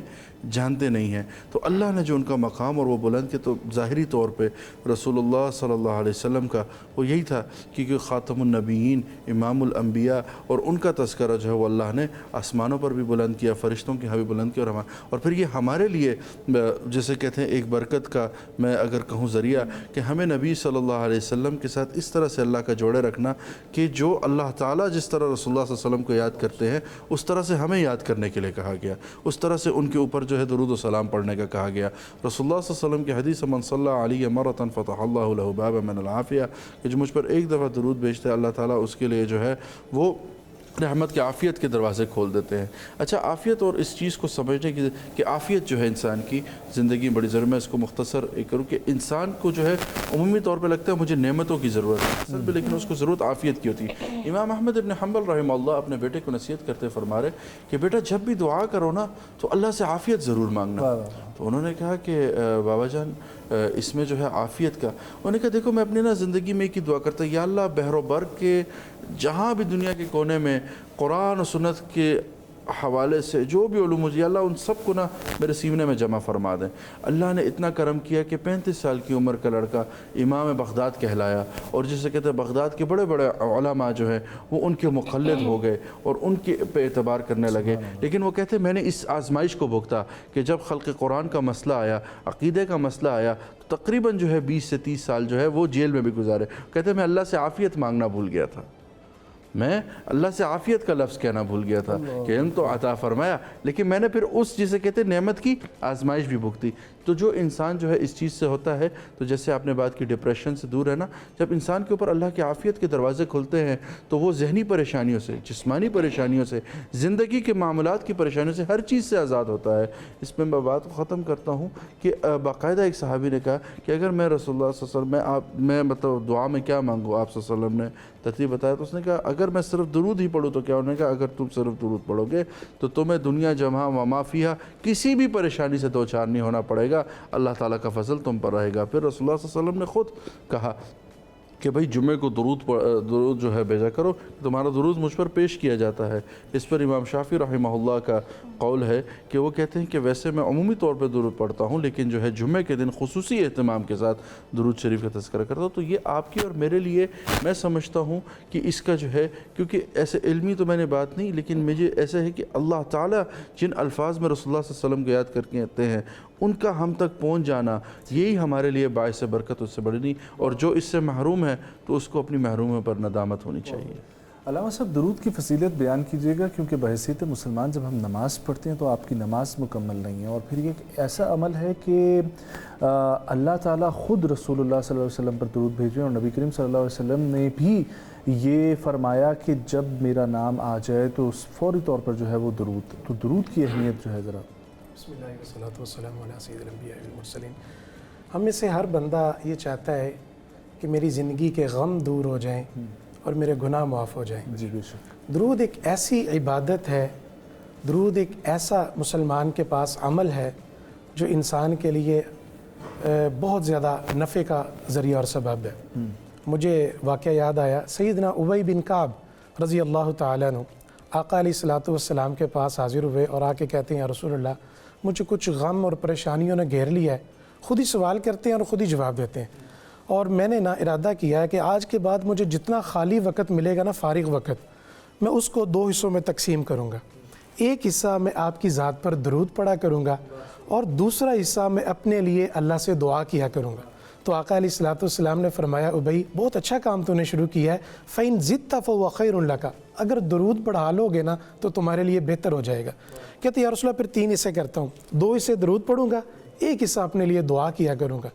جانتے نہیں ہیں. تو اللہ نے جو ان کا مقام اور وہ بلند کیا, تو ظاہری طور پہ رسول اللہ صلی اللہ علیہ وسلم کا وہ یہی تھا کہ خاتم النبیین, امام الانبیاء, اور ان کا تذکرہ جو ہے وہ اللہ نے آسمانوں پر بھی بلند کیا, فرشتوں کے ہاں بھی بلند کیا. اور پھر یہ ہمارے لیے جیسے کہتے ہیں ایک برکت کا میں اگر کہوں ذریعہ کہ ہمیں نبی صلی اللہ علیہ وسلم کے ساتھ اس طرح سے اللہ کا جوڑے رکھنا کہ جو اللہ تعالیٰ جس طرح رسول اللہ صلی اللہ علیہ وسلم کو یاد کرتے ہیں اس طرح سے ہمیں یاد کرنے کے لیے کہا گیا, اس طرح سے ان کے اوپر جو ہے درود و سلام پڑھنے کا کہا گیا. رسول اللہ صلی اللہ علیہ وسلم کی حدیث من صلی علیہ مرۃ فتح اللہ له بابا من العافیہ, کہ جو مجھ پر ایک دفعہ درود بھیجتے ہیں اللہ تعالیٰ اس کے لیے جو ہے وہ رحمت کے عافیت کے دروازے کھول دیتے ہیں. اچھا, عافیت اور اس چیز کو سمجھنے کی کہ عافیت جو ہے انسان کی زندگی میں بڑی ضرور, میں اس کو مختصر ایک کروں کہ انسان کو جو ہے عمومی طور پہ لگتا ہے مجھے نعمتوں کی ضرورت ہے اصل میں, لیکن اس کو ضرورت عافیت کی ہوتی ہے. امام احمد ابن حنبل رحمہ اللہ اپنے بیٹے کو نصیحت کرتے فرما رہے کہ بیٹا جب بھی دعا کرو نا تو اللہ سے عافیت ضرور مانگنا. تو انہوں نے کہا کہ بابا جان اس میں جو ہے عافیت کا, انہوں نے کہا دیکھو میں اپنی نا زندگی میں ایک ہی دعا کرتا ہوں, یا اللہ بحر و بر کے جہاں بھی دنیا کے کونے میں قرآن و سنت کے حوالے سے جو بھی علوم مجھے اللہ ان سب کو نا میرے سینے میں جمع فرما دیں. اللہ نے اتنا کرم کیا کہ 35 سال کی عمر کا لڑکا امام بغداد کہلایا, اور جسے کہتے ہیں بغداد کے بڑے بڑے علماء جو ہیں وہ ان کے مقلد ہو گئے اور ان کے پہ اعتبار کرنے لگے. لیکن وہ کہتے ہیں میں نے اس آزمائش کو بھگتا کہ جب خلق قرآن کا مسئلہ آیا, عقیدے کا مسئلہ آیا, تو تقریباً جو ہے 20 سے 30 سال جو ہے وہ جیل میں بھی گزارے. کہتے ہیں میں اللہ سے عافیت مانگنا بھول گیا تھا, میں اللہ سے عافیت کا لفظ کہنا بھول گیا تھا کہ علم تو عطا فرمایا, لیکن میں نے پھر اس جسے کہتے ہیں نعمت کی آزمائش بھی بھگتی. تو جو انسان جو ہے اس چیز سے ہوتا ہے, تو جیسے آپ نے بات کی ڈپریشن سے دور رہنا, جب انسان کے اوپر اللہ کی عافیت کے دروازے کھلتے ہیں تو وہ ذہنی پریشانیوں سے, جسمانی پریشانیوں سے, زندگی کے معاملات کی پریشانیوں سے, ہر چیز سے آزاد ہوتا ہے. اس پہ میں بات کو ختم کرتا ہوں کہ باقاعدہ ایک صحابی نے کہا کہ اگر میں رسول اللہ صلی اللہ علیہ وسلم میں مطلب دعا میں کیا مانگوں, آپ صلی اللہ علیہ وسلم نے ترتیب بتایا, تو اس نے کہا اگر میں صرف درود ہی پڑھوں تو کیا. انہوں نے کہا اگر تم صرف درود پڑھو گے تو تمہیں دنیا جمع و ما فیہا کسی بھی پریشانی سے دوچار نہیں ہونا پڑے گا, اللہ تعالیٰ کا فضل تم پر رہے گا. پھر رسول اللہ صلی اللہ علیہ وسلم نے خود کہا کہ بھئی جمعے کو درود جو ہے بھیجا کرو, تمہارا درود مجھ پر پیش کیا جاتا ہے. اس پر امام شافعی رحمہ اللہ کا قول ہے کہ وہ کہتے ہیں کہ ویسے میں عمومی طور پہ درود پڑھتا ہوں, لیکن جو ہے جمعے کے دن خصوصی اہتمام کے ساتھ درود شریف کا تذکرہ کرتا ہوں. تو یہ آپ کی اور میرے لیے میں سمجھتا ہوں کہ اس کا جو ہے, کیونکہ ایسے علمی تو میں نے بات نہیں, لیکن مجھے ایسا ہے کہ اللہ تعالیٰ جن الفاظ میں رسول اللہ صلی اللہ علیہ وسلم کو یاد کر کے آتے ہیں ان کا ہم تک پہنچ جانا یہی ہمارے لیے باعث برکت, اس سے بڑی نہیں. اور جو اس سے محروم ہے تو اس کو اپنی محرومی پر ندامت ہونی چاہیے. علامہ صاحب درود کی فضیلت بیان کیجیے گا، کیونکہ بحیثیت مسلمان جب ہم نماز پڑھتے ہیں تو آپ کی نماز مکمل نہیں ہے، اور پھر یہ ایک ایسا عمل ہے کہ اللہ تعالیٰ خود رسول اللہ صلی اللہ علیہ وسلم پر درود بھیجے، اور نبی کریم صلی اللہ علیہ وسلم نے بھی یہ فرمایا کہ جب میرا نام آ جائے تو فوری طور پر جو ہے وہ درود، تو درود کی اہمیت جو ہے ذرا۔ بسم اللہ والصلاۃ والسلام علی سید الانبیاء والمرسلین۔ ہم میں سے ہر بندہ یہ چاہتا ہے کہ میری زندگی کے غم دور ہو جائیں اور میرے گناہ معاف ہو جائیں۔ جی بے شک۔ درود ایک ایسی عبادت ہے، درود ایک ایسا مسلمان کے پاس عمل ہے جو انسان کے لیے بہت زیادہ نفع کا ذریعہ اور سبب ہے۔ مجھے واقعہ یاد آیا، سیدنا ابی بن کعب رضی اللہ تعالیٰ عنہ آقا علیہ الصلوۃ والسلام کے پاس حاضر ہوئے اور آ کے کہتے ہیں یا رسول اللہ مجھے کچھ غم اور پریشانیوں نے گھیر لیا ہے۔ خود ہی سوال کرتے ہیں اور خود ہی جواب دیتے ہیں، اور میں نے ارادہ کیا ہے کہ آج کے بعد مجھے جتنا خالی وقت ملے گا فارغ وقت، میں اس کو 2 حصوں میں تقسیم کروں گا۔ ایک حصہ میں آپ کی ذات پر درود پڑھا کروں گا، اور دوسرا حصہ میں اپنے لیے اللہ سے دعا کیا کروں گا۔ تو آقا علیہ الصلوۃ والسلام نے فرمایا ابی بہت اچھا کام تو نے شروع کیا ہے، فَإِن زِدْتَ فَهُوَ خَيْرٌ لَكَ، اگر درود بڑھا لو گے تو تمہارے لیے بہتر ہو جائے گا۔ کہتے یا رسول اللہ پھر 3 حصے کرتا ہوں، 2 حصے درود پڑھوں گا، ایک حصہ اپنے لیے دعا کیا کروں گا۔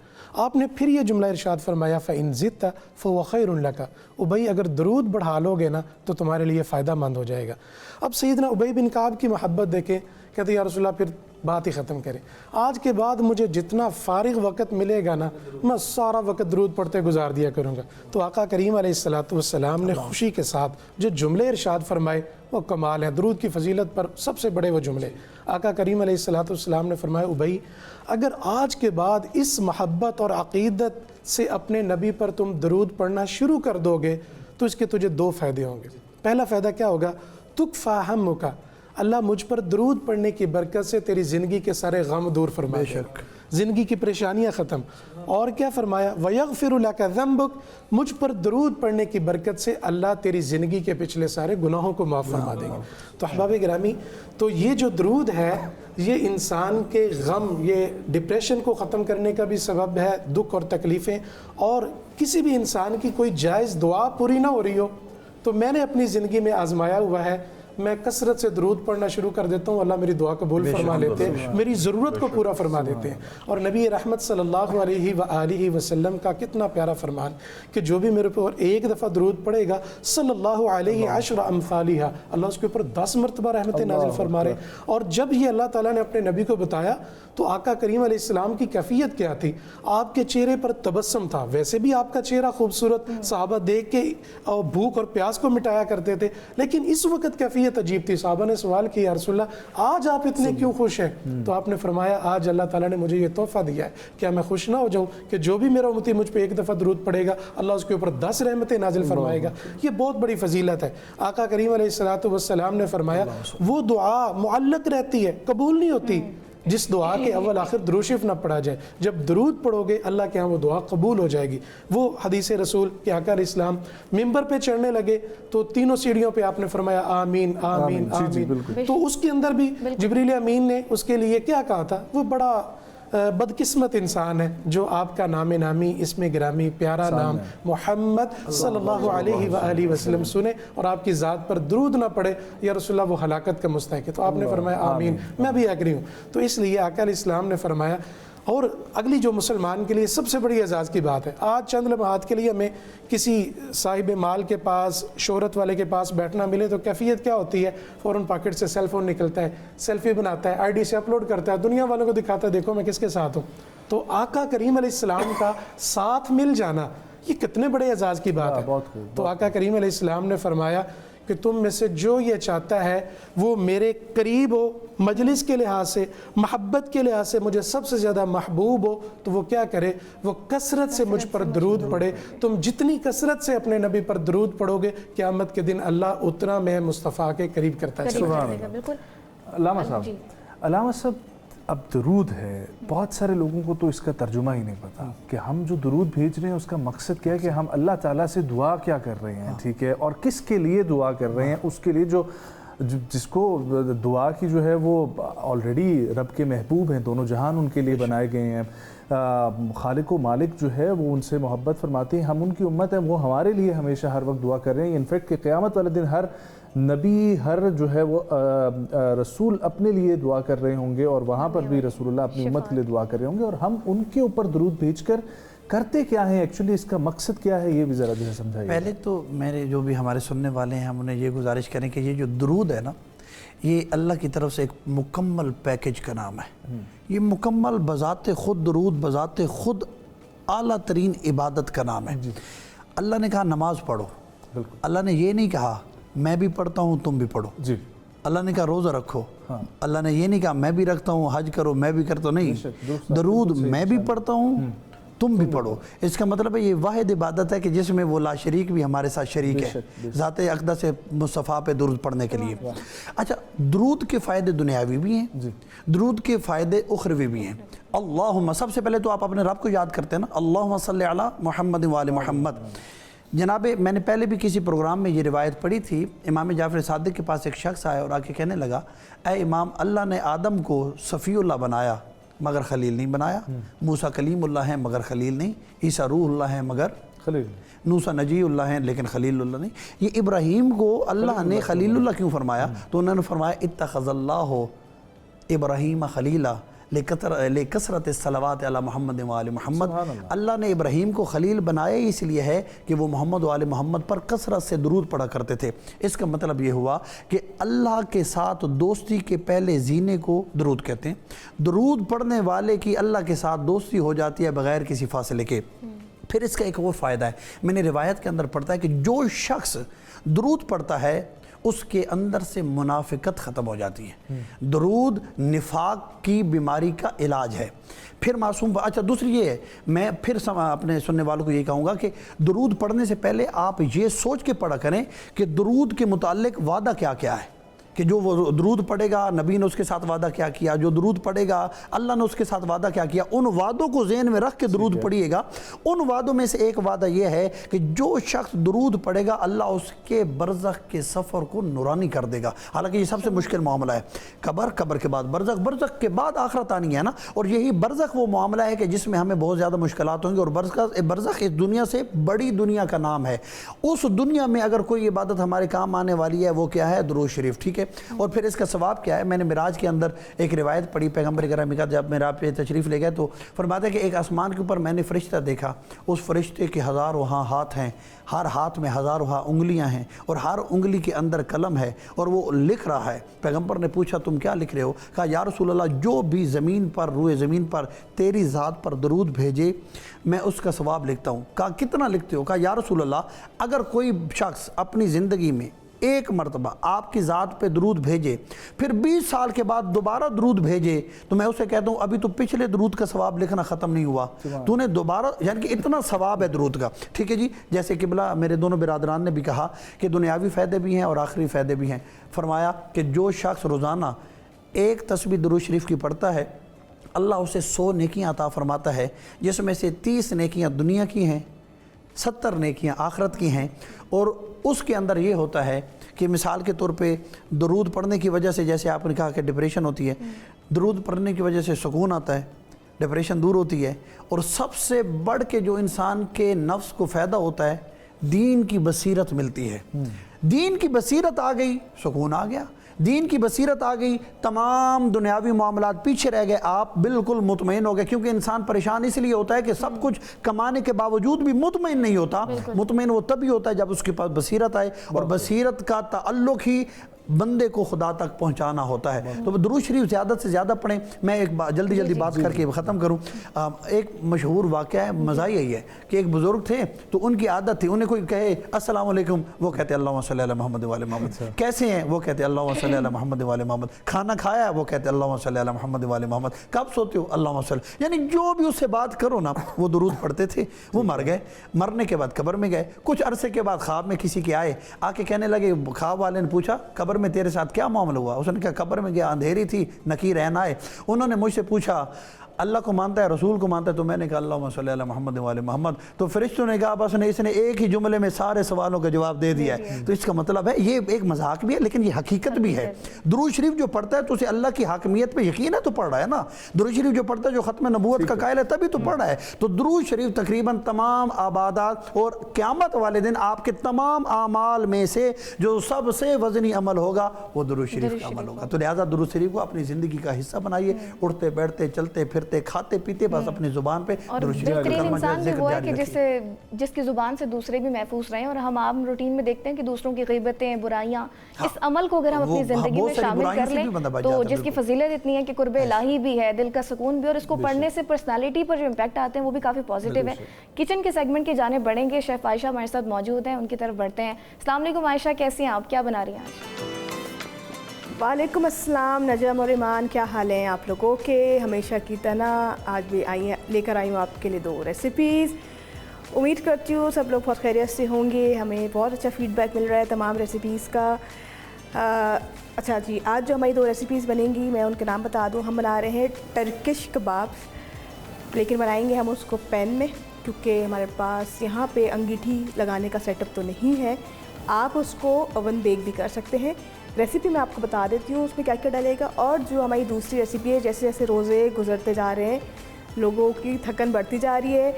آپ نے پھر یہ جملہ ارشاد فرمایا فَإِن زِدْتَ فَهُوَ خَيْرٌ لَكَ، ابی اگر درود بڑھا لو گے تو تمہارے لیے فائدہ مند ہو جائے گا۔ اب سیدنا ابی بن کعب کی محبت دیکھیں، کہتے یا رسول اللہ پھر بات ہی ختم کریں، آج کے بعد مجھے جتنا فارغ وقت ملے گا میں سارا وقت درود پڑھتے گزار دیا کروں گا۔ تو آقا کریم علیہ الصلوۃ والسلام نے خوشی کے ساتھ جو جملے ارشاد فرمائے وہ کمال ہیں، درود کی فضیلت پر سب سے بڑے وہ جملے۔ آقا کریم علیہ الصلوۃ والسلام نے فرمایا ابی اگر آج کے بعد اس محبت اور عقیدت سے اپنے نبی پر تم درود پڑھنا شروع کر دو گے تو اس کے تجھے 2 فائدے ہوں گے۔ پہلا فائدہ کیا ہوگا؟ تکفیٰ ہمک، اللہ مجھ پر درود پڑھنے کی برکت سے تیری زندگی کے سارے غم دور فرما دے، زندگی کی پریشانیاں ختم۔ اور کیا فرمایا؟ وَيَغْفِرُ لَكَ ذَنْبُكَ، مجھ پر درود پڑھنے کی برکت سے اللہ تیری زندگی کے پچھلے سارے گناہوں کو معاف فرما دے گا۔ تو احباب گرامی، تو یہ جو درود ہے یہ انسان کے غم، یہ ڈپریشن کو ختم کرنے کا بھی سبب ہے، دکھ اور تکلیفیں، اور کسی بھی انسان کی کوئی جائز دعا پوری نہ ہو رہی ہو تو میں نے اپنی زندگی میں آزمایا ہوا ہے، میں کثرت سے درود پڑھنا شروع کر دیتا ہوں، اللہ میری دعا قبول فرما لیتے ہیں، میری ضرورت کو پورا فرما دیتے ہیں۔ اور نبی رحمت صلی اللہ علیہ وآلہ وسلم کا کتنا پیارا فرمان کہ جو بھی میرے اوپر 1 دفعہ درود پڑھے گا صلی اللہ علیہ 10 امثالہا، اللہ اس کے اوپر 10 مرتبہ رحمت نازل فرما رہے۔ اور جب یہ اللہ تعالیٰ نے اپنے نبی کو بتایا تو آقا کریم علیہ السلام کی کیفیت کیا تھی؟ آپ کے چہرے پر تبسم تھا، ویسے بھی آپ کا چہرہ خوبصورت، صحابہ دیکھ کے بھوک اور پیاس کو مٹایا کرتے تھے، لیکن اس وقت کیفیت عجیب تھی۔ صحابہ نے سوال کیا یا رسول اللہ آج آپ اتنے کیوں خوش ہیں؟ تو آپ نے فرمایا آج اللہ تعالیٰ نے مجھے یہ تحفہ دیا ہے، کیا میں خوش نہ ہو جاؤں کہ جو بھی میرا امتی مجھ پہ 1 دفعہ درود پڑے گا اللہ اس کے اوپر 10 رحمتیں نازل فرمائے گا۔ یہ بہت بڑی فضیلت ہے۔ آقا کریم علیہ الصلوۃ والسلام نے فرمایا وہ دعا معلق رہتی ہے، قبول نہیں ہوتی جس دعا کے اول آخر درود شریف نہ پڑھا جائے۔ جب درود پڑھو گے اللہ کے ہاں وہ دعا قبول ہو جائے گی۔ وہ حدیث رسول کہ آقا علیہ السلام ممبر پہ چڑھنے لگے تو 3 سیڑھیوں پہ آپ نے فرمایا آمین آمین آمین، تو اس کے اندر بھی جبریل امین نے اس کے لیے کیا کہا تھا؟ وہ بڑا بدقسمت انسان ہے جو آپ کا نام نامی، اسم گرامی، پیارا نام محمد صلی اللہ علیہ وآلہ وسلم سنے اور آپ کی ذات پر درود نہ پڑے، یا رسول اللہ وہ ہلاکت کا مستحق ہے۔ تو آپ نے فرمایا آمین، میں بھی ایگری ہوں۔ تو اس لیے آقا علیہ السلام نے فرمایا۔ اور اگلی جو مسلمان کے لیے سب سے بڑی اعزاز کی بات ہے، آج چند لمحات کے لیے ہمیں کسی صاحب مال کے پاس، شہرت والے کے پاس بیٹھنا ملے تو کیفیت کیا ہوتی ہے؟ فوراً پاکٹ سے سیل فون نکلتا ہے، سیلفی بناتا ہے، آئی ڈی سے اپلوڈ کرتا ہے، دنیا والوں کو دکھاتا ہے دیکھو میں کس کے ساتھ ہوں۔ تو آقا کریم علیہ السلام کا ساتھ مل جانا یہ کتنے بڑے اعزاز کی بات ہے۔ تو آقا کریم علیہ السلام نے فرمایا کہ تم میں سے جو یہ چاہتا ہے وہ میرے قریب ہو، مجلس کے لحاظ سے، محبت کے لحاظ سے مجھے سب سے زیادہ محبوب ہو، تو وہ کیا کرے؟ وہ کثرت سے مجھ پر درود پڑھے۔ تم جتنی کثرت سے اپنے نبی پر درود پڑھو گے قیامت کے دن اللہ اتنا میں مصطفیٰ کے قریب کرتا ہے۔ بالکل۔ علامہ صاحب اب درود ہے، بہت سارے لوگوں کو تو اس کا ترجمہ ہی نہیں پتا کہ ہم جو درود بھیج رہے ہیں اس کا مقصد کیا ہے، کہ ہم اللہ تعالیٰ سے دعا کیا کر رہے ہیں، ٹھیک ہے، اور کس کے لیے دعا کر رہے ہیں، اس کے لیے جو جس کو دعا کی جو ہے وہ آلریڈی رب کے محبوب ہیں، دونوں جہان ان کے لیے بنائے گئے ہیں، خالق و مالک جو ہے وہ ان سے محبت فرماتے ہیں، ہم ان کی امت ہیں، وہ ہمارے لیے ہمیشہ ہر وقت دعا کر رہے ہیں۔ انفیکٹ کہ قیامت والے دن ہر نبی، ہر جو ہے وہ رسول اپنے لیے دعا کر رہے ہوں گے، اور وہاں پر بھی رسول اللہ اپنی امت کے لیے دعا کر رہے ہوں گے، اور ہم ان کے اوپر درود بھیج کر کرتے کیا ہیں، ایکچولی اس کا مقصد کیا ہے، یہ بھی ذرا جو ہے سمجھائیے۔ پہلے تو میرے جو بھی ہمارے سننے والے ہیں، ہم انہیں یہ گزارش کریں کہ یہ جو درود ہے نا، یہ اللہ کی طرف سے ایک مکمل پیکج کا نام ہے۔ یہ مکمل بذات خود درود، بذات خود اعلیٰ ترین عبادت کا نام ہے۔ اللہ نے کہا نماز پڑھو، اللہ نے یہ نہیں کہا میں بھی پڑھتا ہوں تم بھی پڑھو۔ اللہ نے کہا روزہ رکھو، اللہ نے یہ نہیں کہا میں بھی رکھتا ہوں، حج کرو میں بھی کرتا ہوں، نہیں، درود میں بھی پڑھتا ہوں تم بھی پڑھو۔ اس کا مطلب ہے یہ واحد عبادت ہے کہ جس میں وہ لا شریک بھی ہمارے ساتھ شریک ہے، ذات اقدس مصطفیٰ پہ درود پڑھنے کے لیے۔ اچھا، درود کے فائدے دنیاوی بھی ہیں، درود کے فائدے اخروی بھی ہیں۔ اللہم، سب سے پہلے تو آپ اپنے رب کو یاد کرتے ہیں نا، اللہم صلی علی محمد وآل محمد۔ جناب میں نے پہلے بھی کسی پروگرام میں یہ روایت پڑھی تھی، امام جعفر صادق کے پاس ایک شخص آیا اور آ کے کہنے لگا، اے امام، اللہ نے آدم کو صفی اللہ بنایا مگر خلیل نہیں بنایا، موسیٰ کلیم اللہ ہیں مگر خلیل نہیں، عیسیٰ روح اللہ ہیں مگر خلیل، موسیٰ نجی اللہ ہیں لیکن خلیل اللہ نہیں۔ یہ ابراہیم کو اللہ نے خلیل اللہ کیوں فرمایا؟ تو انہوں نے فرمایا اتخذ اللہ ابراہیم خلیلا لکثرت الصلوات علی محمد وآل محمد۔ اللہ نے ابراہیم کو خلیل بنایا اس لیے ہے کہ وہ محمد وآل محمد پر کثرت سے درود پڑھا کرتے تھے۔ اس کا مطلب یہ ہوا کہ اللہ کے ساتھ دوستی کے پہلے زینے کو درود کہتے ہیں۔ درود پڑھنے والے کی اللہ کے ساتھ دوستی ہو جاتی ہے بغیر کسی فاصلے کے۔ پھر اس کا ایک اور فائدہ ہے، میں نے روایت کے اندر پڑھتا ہے کہ جو شخص درود پڑھتا ہے اس کے اندر سے منافقت ختم ہو جاتی ہے۔ درود نفاق کی بیماری کا علاج ہے۔ پھر معصوم، اچھا دوسری یہ ہے، میں پھر اپنے سننے والوں کو یہ کہوں گا کہ درود پڑھنے سے پہلے آپ یہ سوچ کے پڑھا کریں کہ درود کے متعلق وعدہ کیا کیا ہے، کہ جو وہ درود پڑھے گا نبی نے اس کے ساتھ وعدہ کیا کیا، جو درود پڑھے گا اللہ نے اس کے ساتھ وعدہ کیا کیا، ان وعدوں کو ذہن میں رکھ کے درود پڑھیے گا۔ ان وعدوں میں سے ایک وعدہ یہ ہے کہ جو شخص درود پڑھے گا اللہ اس کے برزخ کے سفر کو نورانی کر دے گا۔ حالانکہ یہ سب سے مشکل معاملہ ہے، قبر کے بعد برزخ، برزخ کے بعد آخرت آنی ہے نا، اور یہی برزخ وہ معاملہ ہے کہ جس میں ہمیں بہت زیادہ مشکلات ہوں گی، اور برزخ اس دنیا سے بڑی دنیا کا نام ہے۔ اس دنیا میں اگر کوئی عبادت ہمارے کام آنے والی ہے وہ کیا ہے؟ درود شریف، ٹھیک ہے۔ اور پھر اس کا ثواب کیا ہے؟ میں نے معراج کے اندر ایک روایت پڑھی، پیغمبر کرام کا جب معراج پہ تشریف لے گئے تو فرماتے ہیں کہ ایک آسمان کے اوپر میں نے فرشتہ دیکھا، اس فرشتے کے ہزاروں ہاتھ ہیں، ہر ہاتھ میں ہزاروں انگلیاں ہیں، اور ہر انگلی کے اندر قلم ہے اور وہ لکھ رہا ہے۔ پیغمبر نے پوچھا تم کیا لکھ رہے ہو؟ کہا یا رسول اللہ جو بھی زمین پر، روئے زمین پر تیری ذات پر درود بھیجے میں اس کا ثواب لکھتا ہوں۔ کہا کتنا لکھتے ہو؟ کہا یا رسول اللہ اگر کوئی شخص اپنی زندگی میں ایک مرتبہ آپ کی ذات پہ درود بھیجے، پھر 20 سال کے بعد دوبارہ درود بھیجے، تو میں اسے کہتا ہوں ابھی تو پچھلے درود کا ثواب لکھنا ختم نہیں ہوا، تو نے دوبارہ، یعنی کہ اتنا ثواب ہے درود کا، ٹھیک ہے جی۔ جیسے قبلہ میرے دونوں برادران نے بھی کہا کہ دنیاوی فائدے بھی ہیں اور آخری فائدے بھی ہیں۔ فرمایا کہ جو شخص روزانہ ایک تسبیح درود شریف کی پڑھتا ہے اللہ اسے 100 نیکیاں عطا فرماتا ہے، جس میں سے 30 نیکیاں دنیا کی ہیں، 70 نیکیاں آخرت کی ہیں۔ اور اس کے اندر یہ ہوتا ہے کہ مثال کے طور پہ درود پڑھنے کی وجہ سے، جیسے آپ نے کہا کہ ڈپریشن ہوتی ہے، درود پڑھنے کی وجہ سے سکون آتا ہے، ڈپریشن دور ہوتی ہے، اور سب سے بڑھ کے جو انسان کے نفس کو فائدہ ہوتا ہے دین کی بصیرت ملتی ہے۔ دین کی بصیرت آ گئی سکون آ گیا، دین کی بصیرت آ گئی تمام دنیاوی معاملات پیچھے رہ گئے، آپ بالکل مطمئن ہو گئے۔ کیونکہ انسان پریشان اس لیے ہوتا ہے کہ سب کچھ کمانے کے باوجود بھی مطمئن نہیں ہوتا۔ مطمئن وہ تبھی ہوتا ہے جب اس کے پاس بصیرت آئے، اور بصیرت کا تعلق ہی بندے کو خدا تک پہنچانا ہوتا ہے۔ تو درود شریف زیادہ سے زیادہ پڑھیں۔ میں ایک جلدی بات کر کے ختم کروں۔ ایک مشہور واقعہ ہے، مزہ یہی ہے کہ ایک بزرگ تھے تو ان کی عادت تھی، انہیں کوئی کہے السلام علیکم وہ کہتے اللہم صلی علی محمد وآل محمد، کیسے ہیں وہ کہتے اللہم صلی علی محمد وآل محمد، کھانا کھایا ہے وہ کہتے اللہم صلی علی محمد وآل محمد، کب سوتے ہو اللہم صلی، یعنی جو بھی اس سے بات کرو نا وہ درود پڑھتے تھے۔ وہ مر گئے، مرنے کے بعد قبر میں گئے، کچھ عرصے کے بعد خواب میں کسی کے آئے، آ کے کہنے لگے، خواب والے نے پوچھا قبر میں تیرے ساتھ کیا معاملہ ہوا؟ اس نے کہا قبر میں گیا اندھیری تھی، نکیر عین آئے، انہوں نے مجھ سے پوچھا اللہ کو مانتا ہے, رسول کو مانتا ہے. تو میں نے کہا اللہم صلی علی محمد و علی محمد. تو فرشتوں نے کہا بس اس نے ایک ہی جملے میں سارے سوالوں کا جواب دے دیا ہے. تو اس کا مطلب ہے یہ ایک مذاق بھی ہے لیکن یہ حقیقت بھی ہے. درود شریف جو پڑھتا ہے تو اسے اللہ کی حاکمیت پہ یقین ہے تو پڑھ رہا ہے نا. درود شریف جو پڑھتا ہے جو ختم نبوت کا قائل ہے تبھی تو پڑھ رہا ہے. تو درود شریف تقریباً تمام عبادات اور قیامت والے دن آپ کے تمام اعمال میں سے جو سب سے وزنی عمل ہوگا وہ درود شریف کا عمل ہوگا. تو لہٰذا درود شریف کو اپنی زندگی کا حصہ بنائیے. اٹھتے بیٹھتے چلتے پھرتے کھاتے پیتے بس اپنی زبان پہ درود شریف کا بہترین کلمہ انسان بھی وہ ہے کہ رکھیے. جس کی زبان سے دوسرے بھی محفوظ رہیں. اور ہم عام روٹین میں دیکھتے ہیں کہ دوسروں کی غیبتیں برائیاں, اس عمل کو اگر ہم اپنی زندگی میں شامل کر لیں تو جس کی فضیلت اتنی ہے کہ قرب الہی بھی ہے, دل کا سکون بھی, اور اس کو پڑھنے سے پرسنالٹی پر جو امپیکٹ آتے ہیں وہ بھی کافی پازیٹیو ہے. کچن کے سیگمنٹ کی جانب بڑھیں گے. شیف عائشہ ہمارے ساتھ موجود ہیں, ان کی طرف بڑھتے ہیں. السلام علیکم عائشہ, کیسی ہیں آپ, کیا بنا رہی ہیں آج؟ وعلیکم السلام نجم اور ایمان, کیا حال ہیں آپ لوگوں کے؟ ہمیشہ کی طرح آج بھی لے کر آئی ہوں آپ کے لیے 2 ریسیپیز. امید کرتی ہوں سب لوگ بہت خیریت سے ہوں گے. ہمیں بہت اچھا فیڈ بیک مل رہا ہے تمام ریسیپیز کا. اچھا جی, آج جو ہماری 2 ریسیپیز بنیں گی میں ان کے نام بتا دوں. ہم بنا رہے ہیں ٹرکش کباب, لیکن بنائیں گے ہم اس کو پین میں, کیونکہ ہمارے پاس یہاں پہ انگیٹھی لگانے کا سیٹ اپ تو نہیں ہے. آپ اس کو اوون بیک بھی کر سکتے ہیں. ریسیپی میں آپ کو بتا دیتی ہوں اس میں کیا کیا ڈلے گا. اور جو ہماری دوسری ریسیپی ہے, جیسے جیسے روزے گزرتے جا رہے ہیں لوگوں کی تھکن بڑھتی جا رہی ہے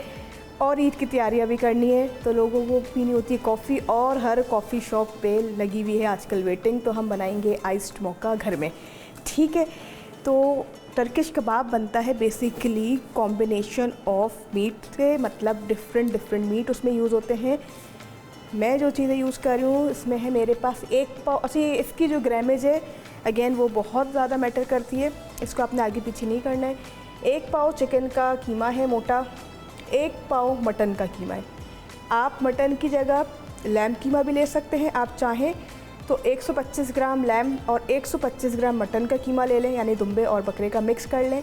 اور عید کی تیاریاں بھی کرنی ہے, تو لوگوں کو پینی ہوتی ہے کافی, اور ہر کافی شاپ پہ لگی ہوئی ہے آج کل ویٹنگ. تو ہم بنائیں گے آئسڈ موکا گھر میں, ٹھیک ہے. تو ٹرکش کباب بنتا ہے بیسیکلی کمبینیشن آف میٹ سے, مطلب ڈفرینٹ میٹ اس میں یوز ہوتے ہیں. میں جو چیزیں یوز کر رہی ہوں اس میں ہے میرے پاس 1 پاؤ. اچھا, اس کی جو گریمیج ہے اگین وہ بہت زیادہ میٹر کرتی ہے, اس کو آپ نے آگے پیچھے نہیں کرنا ہے. 1 پاؤ چکن کا قیمہ ہے موٹا, 1 پاؤ مٹن کا قیمہ ہے. آپ مٹن کی جگہ لیمب قیمہ بھی لے سکتے ہیں. آپ چاہیں تو 125 گرام لیمب اور 125 گرام مٹن کا قیمہ لے لیں, یعنی دمبے اور بکرے کا مکس کر لیں.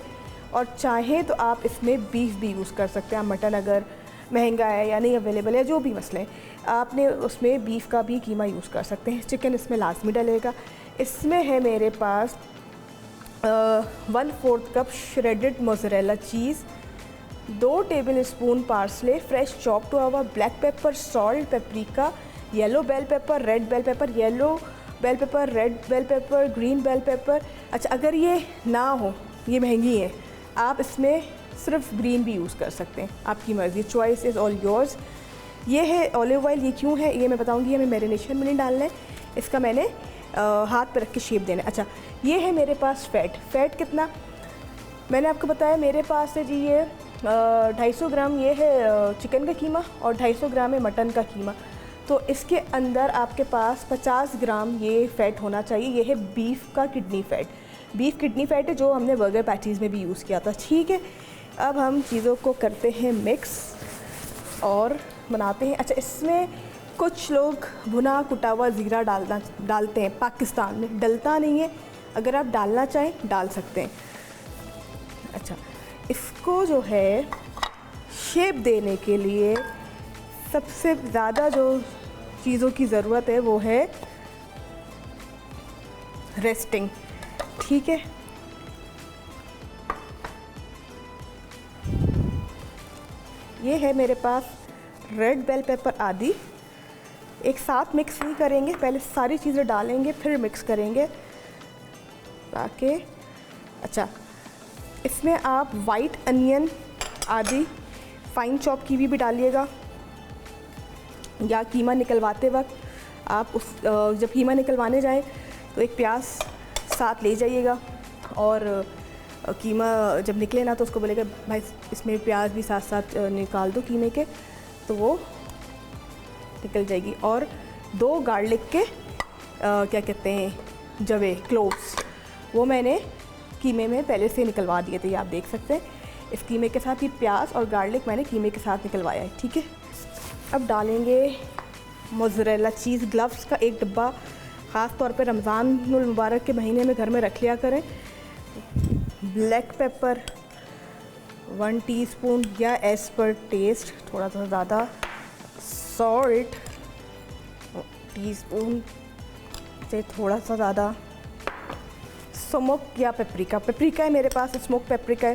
اور چاہیں تو آپ اس میں بیف بھی یوز کر سکتے ہیں. مٹن اگر مہنگا ہے یا نہیں اویلیبل ہے, جو بھی مسئلے ہیں, آپ نے اس میں بیف کا بھی قیمہ یوز کر سکتے ہیں. چکن اس میں لازمی ڈلے گا. اس میں ہے میرے پاس 1/4 cup شریڈڈ mozzarella cheese, 2 tablespoon parsley fresh chopped ہوا, black pepper, salt, paprika, yellow bell pepper, red bell pepper, yellow bell pepper, red bell pepper, green bell pepper. اچھا, اگر یہ نہ ہو, یہ مہنگی ہے, آپ اس میں صرف گرین بھی یوز کر سکتے ہیں, آپ کی مرضی, چوائس از آل یورز. یہ ہے اولیو آئل. یہ کیوں ہے یہ میں بتاؤں گی. ہمیں میرینیشن میں نہیں ڈالنا ہے, اس کا میں نے ہاتھ پہ رکھ کے شیپ دینا ہے. اچھا, یہ ہے میرے پاس فیٹ کتنا میں نے آپ کو بتایا. میرے پاس ہے جی یہ 250 گرام یہ ہے چکن کا قیمہ اور 250 گرام ہے مٹن کا قیمہ. تو اس کے اندر آپ کے پاس 50 گرام یہ فیٹ ہونا چاہیے. یہ ہے بیف کا kidney fat. Beef kidney fat ہے جو ہم نے برگر پیٹیز میں بھی یوز کیا تھا, ٹھیک ہے. اب ہم چیزوں کو کرتے ہیں مکس اور بناتے ہیں. اچھا, اس میں کچھ لوگ بھنا کٹا ہوا زیرہ ڈالتے ہیں. پاکستان میں ڈلتا نہیں ہے, اگر آپ ڈالنا چاہیں ڈال سکتے ہیں. اچھا, اس کو جو ہے شیپ دینے کے لیے سب سے زیادہ جو چیزوں کی ضرورت ہے وہ ہے ریسٹنگ, ٹھیک ہے. یہ ہے میرے پاس ریڈ بیل پیپر آدھی. ایک ساتھ مکس نہیں کریں گے, پہلے ساری چیزیں ڈالیں گے پھر مکس کریں گے تاکہ. اچھا, اس میں آپ وائٹ انین آدھی فائن چاپ کی بھی ڈالیے گا, یا قیمہ نکلواتے وقت آپ جب قیمہ نکلوانے جائیں تو ایک پیاز ساتھ لے جائیے گا, اور قیمہ جب نکلے نا تو اس کو بولے گا بھائی اس میں پیاز بھی ساتھ ساتھ نکال دو قیمے کے, تو وہ نکل جائے گی. اور 2 گارلک کے کیا کہتے ہیں جوے, کلووز, وہ میں نے قیمے میں پہلے سے نکلوا دیے تھے, یہ آپ دیکھ سکتے ہیں. اس قیمے کے ساتھ ہی پیاز اور گارلک میں نے قیمے کے ساتھ نکلوایا ہے, ٹھیک ہے. اب ڈالیں گے موزریلا چیز. گلوز کا 1 ڈبہ خاص طور پہ رمضان المبارک کے مہینے میں گھر میں رکھ لیا کریں. بلیک پیپر 1 ٹی اسپون یا ایز پر ٹیسٹ, تھوڑا سا زیادہ. سالٹ ٹی اسپون سے تھوڑا سا زیادہ. اسموک یا پیپریکا ہے میرے پاس, اسموک پیپریکا ہے,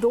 2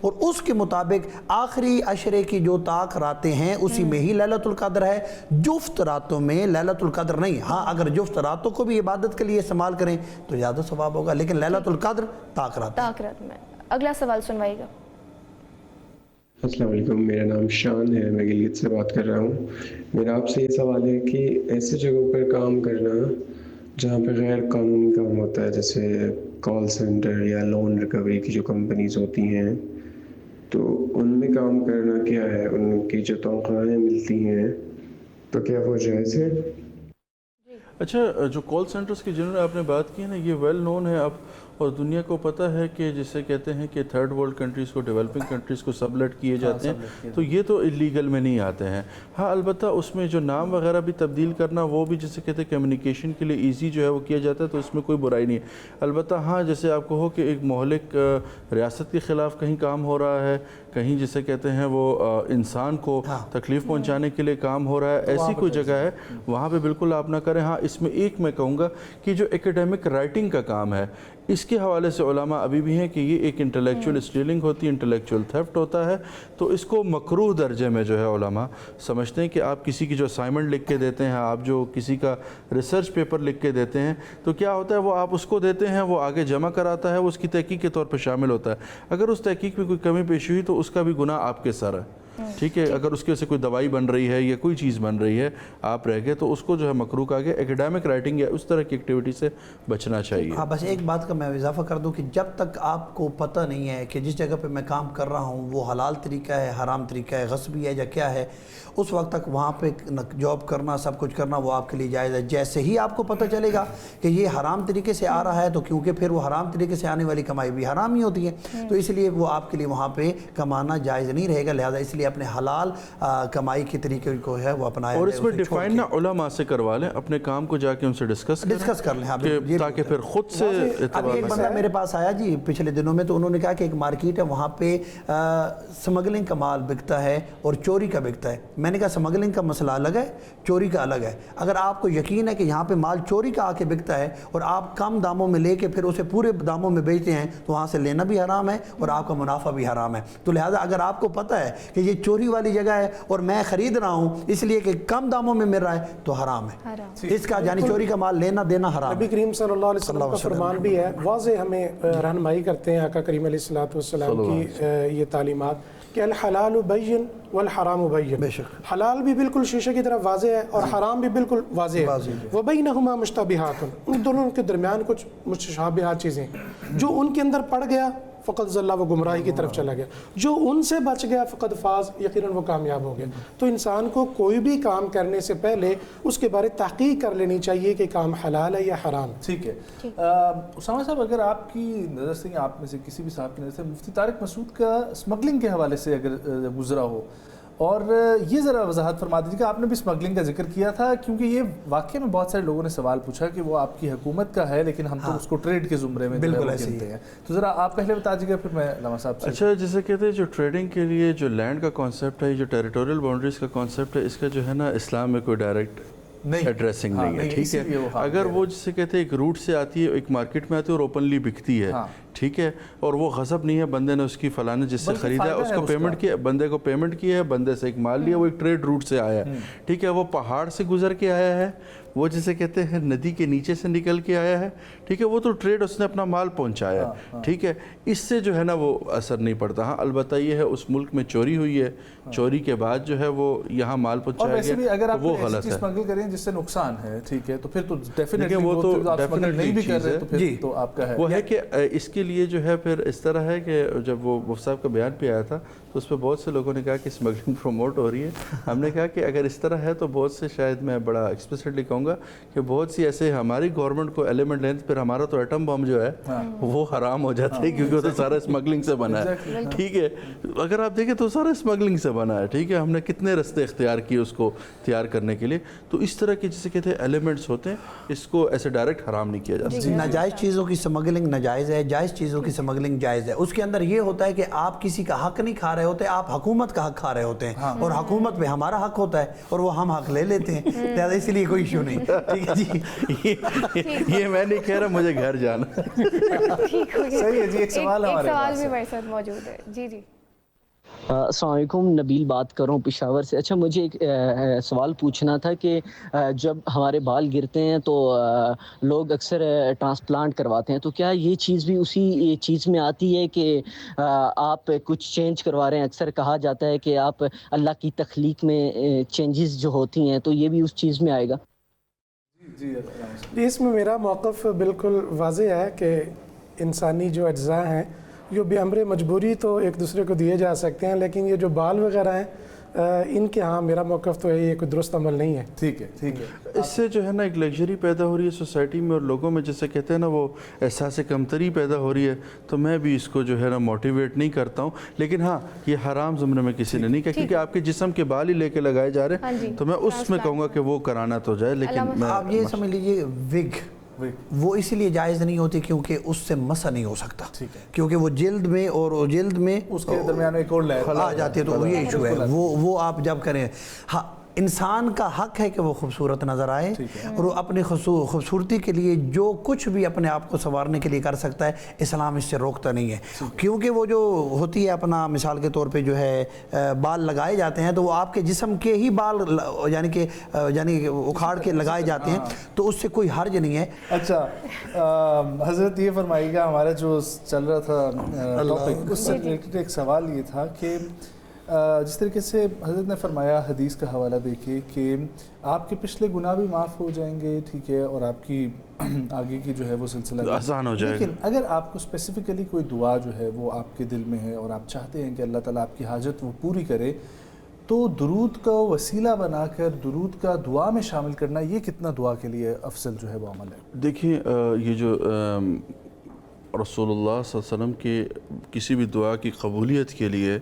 اور اس کے مطابق آخری عشرے کی جو طاق راتیں ہیں اسی میں ہی لیلۃ القدر ہے، جفت راتوں میں لیلۃ القدر نہیں۔ ہاں اگر جفت راتوں کو بھی عبادت کے لیے استعمال کریں تو زیادہ ثواب ہوگا، لیکن لیلۃ القدر طاق رات میں۔ اگلا سوال سنوائیے گا۔ السلام علیکم، میرا نام شان ہے، میں گلیت سے بات کر رہا ہوں۔ میرا آپ سے یہ سوال ہے کہ ایسی جگہوں پر کام کرنا جہاں پہ غیر قانونی کام ہوتا ہے، جیسے کال سینٹر یا لون ریکوری کی جو کمپنیز ہوتی ہیں، تو ان میں کام کرنا کیا ہے؟ ان کی جو تنخواہیں ملتی ہیں تو کیا وہ جائز ہے؟ اچھا، جو کال سینٹرز کی جنہوں نے آپ نے بات کی ہے نا، یہ ویل نون ہے اب، اور دنیا کو پتہ ہے کہ جسے کہتے ہیں کہ تھرڈ ورلڈ کنٹریز کو، ڈیولپنگ کنٹریز کو سب لیٹ کیے جاتے ہیں، تو یہ تو الیگل میں نہیں آتے ہیں۔ ہاں البتہ اس میں جو نام وغیرہ بھی تبدیل کرنا، وہ بھی جسے کہتے ہیں کمیونیکیشن کے لیے ایزی جو ہے وہ کیا جاتا ہے، تو اس میں کوئی برائی نہیں ہے۔ البتہ ہاں جیسے آپ کو ہو کہ ایک مہلک ریاست کے خلاف کہیں کام ہو رہا ہے، کہیں جسے کہتے ہیں وہ انسان کو تکلیف پہنچانے کے لیے کام ہو رہا ہے، ایسی کوئی جگہ ہے وہاں پہ بالکل آپ نہ کریں۔ ہاں اس میں ایک میں کہوں گا کہ جو ایکیڈیمک رائٹنگ کا کام ہے، اس کے حوالے سے علماء ابھی بھی ہیں کہ یہ ایک انٹلیکچول اسٹیلنگ ہوتی ہے، انٹلیکچول تھیفٹ ہوتا ہے، تو اس کو مکروہ درجے میں جو ہے علماء سمجھتے ہیں کہ آپ کسی کی جو اسائنمنٹ لکھ کے دیتے ہیں، آپ جو کسی کا ریسرچ پیپر لکھ کے دیتے ہیں، تو کیا ہوتا ہے وہ آپ اس کو دیتے ہیں، وہ آگے جمع کراتا ہے، وہ اس کی تحقیق کے طور پر شامل ہوتا ہے۔ اگر اس تحقیق میں کوئی کمی پیش ہوئی تو اس کا بھی گناہ آپ کے سر ہے، ٹھیک ہے؟ اگر اس کے سے کوئی دوائی بن رہی ہے یا کوئی چیز بن رہی ہے، آپ رہ گئے، تو اس کو جو ہے مکروہ کہا گیا۔ ایکیڈیمک رائٹنگ یا اس طرح کی ایکٹیویٹی سے بچنا چاہیے۔ ہاں بس ایک بات کا میں اضافہ کر دوں کہ جب تک آپ کو پتہ نہیں ہے کہ جس جگہ پہ میں کام کر رہا ہوں وہ حلال طریقہ ہے، حرام طریقہ ہے، غصبی ہے یا کیا ہے، اس وقت تک وہاں پہ جاب کرنا، سب کچھ کرنا وہ آپ کے لیے جائز ہے۔ جیسے ہی آپ کو پتہ چلے گا کہ یہ حرام طریقے سے آ رہا ہے، تو کیونکہ پھر وہ حرام طریقے سے آنے والی کمائی بھی حرام ہی ہوتی ہے، تو اس لیے وہ آپ کے لیے وہاں پہ کمانا جائز نہیں رہے گا، لہذا اس لیے اپنے حلال کمائی کے طریقے کو ہے وہ اپنائیں، اور اس میں ڈیفائن نہ علماء سے کروا لیں، اپنے کام کو جا کے ان سے ڈسکس کر لیں، تاکہ پھر خود سے ابھی ایک بندہ میرے پاس آیا جی پچھلے دنوں میں، تو انہوں نے کہا کہ ایک مارکیٹ ہے وہاں پہ سمگلنگ کا مال بکتا ہے اور چوری کا بکتا ہے۔ میں نے کہا سمگلنگ کا مسئلہ الگ ہے، چوری کا الگ ہے۔ اگر آپ کو یقین ہے کہ یہاں پہ مال چوری کا آ کے بکتا ہے اور آپ کم داموں میں لے کے پھر اسے پورے داموں میں بیچتے ہیں، تو وہاں سے لینا بھی حرام ہے اور آپ کا منافع بھی حرام ہے۔ تو لہٰذا اگر آپ کو پتہ ہے کہ یہ چوری والی جگہ ہے اور میں خرید رہا ہوں اس لیے کہ کم داموں میں مل رہا ہے، تو حرام ہے اس کا، یعنی چوری کا مال لینا دینا حرام ہے۔ نبی کریم صلی اللہ علیہ وسلم کا فرمان بھی ہے، واضح ہمیں رہنمائی کرتے ہیں آقا کریم علیہ السلام کی یہ تعلیمات کہ الحلال بین والحرام بین، حلال بھی بالکل شیشے کی طرح واضح ہے اور حرام بھی بالکل واضح ہے، وبینہما مشتبہات، ان دونوں کے درمیان کچھ مشابہات چیزیں، جو ان کے اندر پڑ گیا فقط ضل، وہ گمراہی کی طرف چلا گیا، جو ان سے بچ گیا فقط فاز، یقیناً وہ کامیاب ہو گیا۔ تو انسان کو کوئی بھی کام کرنے سے پہلے اس کے بارے تحقیق کر لینی چاہیے کہ کام حلال ہے یا حرام۔ ٹھیک ہے اسامہ صاحب، اگر آپ کی نظر سے، آپ میں سے کسی بھی صاحب کی نظر سے مفتی طارق مسعود کا اسمگلنگ کے حوالے سے اگر گزرا ہو، اور یہ ذرا وضاحت فرما دیجیے کہ آپ نے بھی اسمگلنگ کا ذکر کیا تھا، کیونکہ یہ واقعہ میں بہت سارے لوگوں نے سوال پوچھا کہ وہ آپ کی حکومت کا ہے لیکن ہم تو اس کو ٹریڈ کے زمرے میں گنتے ہیں، تو ذرا آپ پہلے بتا دیجیے گا پھر میں علامہ صاحب سے۔ اچھا، جیسے کہتے ہیں جو ٹریڈنگ کے لیے جو لینڈ کا کانسیپٹ ہے، جو ٹیریٹوریل باؤنڈریز کا کانسیپٹ ہے، اس کا جو ہے نا اسلام میں کوئی ڈائریکٹ ایڈریسنگ نہیں ہے، ٹھیک ہے؟ اگر وہ جسے کہتے ہیں ایک روٹ سے آتی ہے، ایک مارکیٹ میں آتی ہے اور اوپنلی بکتی ہے، ٹھیک ہے، اور وہ غصب نہیں ہے، بندے نے اس کی فلاں جس سے خریدا ہے اس کو پیمنٹ کیا، بندے کو پیمنٹ کیا ہے، بندے سے ایک مال لیا، وہ ایک ٹریڈ روٹ سے آیا ہے، ٹھیک ہے، وہ پہاڑ سے گزر کے آیا ہے، وہ جسے کہتے ہیں ندی کے نیچے سے نکل کے آیا ہے، ٹھیک ہے، وہ تو ٹریڈ اس نے اپنا مال پہنچایا، ٹھیک ہے، اس سے جو ہے نا وہ اثر نہیں پڑتا۔ ہاں البتہ یہ ہے اس ملک میں چوری ہوئی ہے، چوری کے بعد جو ہے وہ یہاں مال پہنچایا گیا، اگر آپ وہ غلط ہے، اسمگل کریں جس سے نقصان ہے، ٹھیک ہے، تو پھر تو ڈیفینیٹلی وہ تو اسمگل نہیں بھی کر رہے تو پھر تو آپ کا ہے۔ وہ ہے کہ اس کے لیے جو ہے پھر اس طرح ہے کہ جب وہ مفتی صاحب کا بیان پہ آیا تھا تو اس پہ بہت سے لوگوں نے کہا کہ اسمگلنگ پروموٹ ہو رہی ہے۔ ہم نے کہا کہ اگر اس طرح ہے تو بہت سے، شاید میں بڑا ایکسپلیسٹلی کہوں گا کہ بہت سی ایسے ہماری گورنمنٹ کو ایلیمنٹ لیں، پھر ہمارا تو ایٹم بم جو ہے وہ حرام ہو جاتا ہے، کیونکہ وہ تو سارا اسمگلنگ سے بنا ہے، ٹھیک ہے، اگر آپ دیکھیں تو سارا اسمگلنگ سے بنا ہے، ٹھیک ہے، ہم نے کتنے رستے اختیار کیے اس کو تیار کرنے کے لیے، تو اس طرح کے جسے کہتے ہیں ایلیمنٹس ہوتے ہیں، اس کو ایسے ڈائریکٹ حرام نہیں کیا جا سکتا۔ ناجائز چیزوں کی اسمگلنگ ناجائز ہے، جائز چیزوں کی اسمگلنگ جائز ہے۔ اس کے اندر یہ ہوتا ہے کہ آپ کسی کا حق نہیں کھا رہے ہوتے، آپ حکومت کا حق کھا رہے ہوتے ہیں، اور حکومت پہ ہمارا حق ہوتا ہے اور وہ ہم حق لے لیتے ہیں، لہذا اس لیے کوئی ایشو نہیں۔ نہیں. ٹھیک ہے جی, یہ میں نہیں کہہ رہا, مجھے گھر جانا. ٹھیک ہو گیا. صحیح ہے جی, ایک سوال ہمارے سوال پاس بھی ہے. ہمارے ساتھ موجود ہے. جی جی السلام علیکم, نبیل بات کر رہا ہوں پشاور سے. اچھا مجھے ایک سوال پوچھنا تھا کہ جب ہمارے بال گرتے ہیں تو لوگ اکثر ٹرانسپلانٹ کرواتے ہیں, تو کیا یہ چیز بھی اسی چیز میں آتی ہے کہ آپ کچھ چینج کروا رہے ہیں؟ اکثر کہا جاتا ہے کہ آپ اللہ کی تخلیق میں چینجز جو ہوتی ہیں تو یہ بھی اس چیز میں آئے گا. جی, اس میں میرا موقف بالکل واضح ہے کہ انسانی جو اجزاء ہیں یہ بامر مجبوری تو ایک دوسرے کو دیے جا سکتے ہیں, لیکن یہ جو بال وغیرہ ہیں ان کے ہاں میرا موقف تو ہے یہ کوئی درست عمل نہیں ہے. ٹھیک ہے, ٹھیک ہے. اس سے جو ہے نا ایک لگژری پیدا ہو رہی ہے سوسائٹی میں, اور لوگوں میں جسے کہتے ہیں نا وہ احساس کمتری پیدا ہو رہی ہے. تو میں بھی اس کو جو ہے نا موٹیویٹ نہیں کرتا ہوں, لیکن ہاں یہ حرام زمرے میں کسی نے نہیں کہا, کیونکہ آپ کے جسم کے بال ہی لے کے لگائے جا رہے ہیں, تو میں اس میں کہوں گا کہ وہ کرانا تو جائے. لیکن آپ یہ سمجھ لیجیے وگ وہ اسی لیے جائز نہیں ہوتی کیونکہ اس سے مسا نہیں ہو سکتا, کیونکہ وہ جلد میں اور جلد میں اس کے درمیان ایک اور لائر آ جاتی ہے, تو یہ ایشو ہے. وہ آپ جب کریں, ہاں انسان کا حق ہے کہ وہ خوبصورت نظر آئے, اور وہ اپنی خوبصورتی کے لیے جو کچھ بھی اپنے آپ کو سنوارنے کے لیے کر سکتا ہے, اسلام اس سے روکتا نہیں ہے. کیونکہ وہ جو ہوتی ہے اپنا مثال کے طور پہ جو ہے بال لگائے جاتے ہیں, تو وہ آپ کے جسم کے ہی بال یعنی اکھاڑ کے لگائے جاتے ہیں, تو اس سے کوئی حرج نہیں ہے. اچھا حضرت یہ فرمائیے گا, ہمارا جو چل رہا تھا ٹاپک اس سے ریلیٹڈ ایک سوال یہ تھا کہ جس طریقے سے حضرت نے فرمایا حدیث کا حوالہ دے کے کہ آپ کے پچھلے گناہ بھی معاف ہو جائیں گے, ٹھیک ہے, اور آپ کی آگے کی جو ہے وہ سلسلہ آسان ہو جائے گا. لیکن اگر آپ کو اسپیسیفکلی کوئی دعا جو ہے وہ آپ کے دل میں ہے اور آپ چاہتے ہیں کہ اللہ تعالیٰ آپ کی حاجت وہ پوری کرے, تو درود کا وسیلہ بنا کر درود کا دعا میں شامل کرنا, یہ کتنا دعا کے لیے افضل جو ہے وہ عمل ہے؟ دیکھیں یہ جو رسول اللہ صلی اللہ علیہ وسلم کی کسی بھی دعا کی قبولیت کے لیے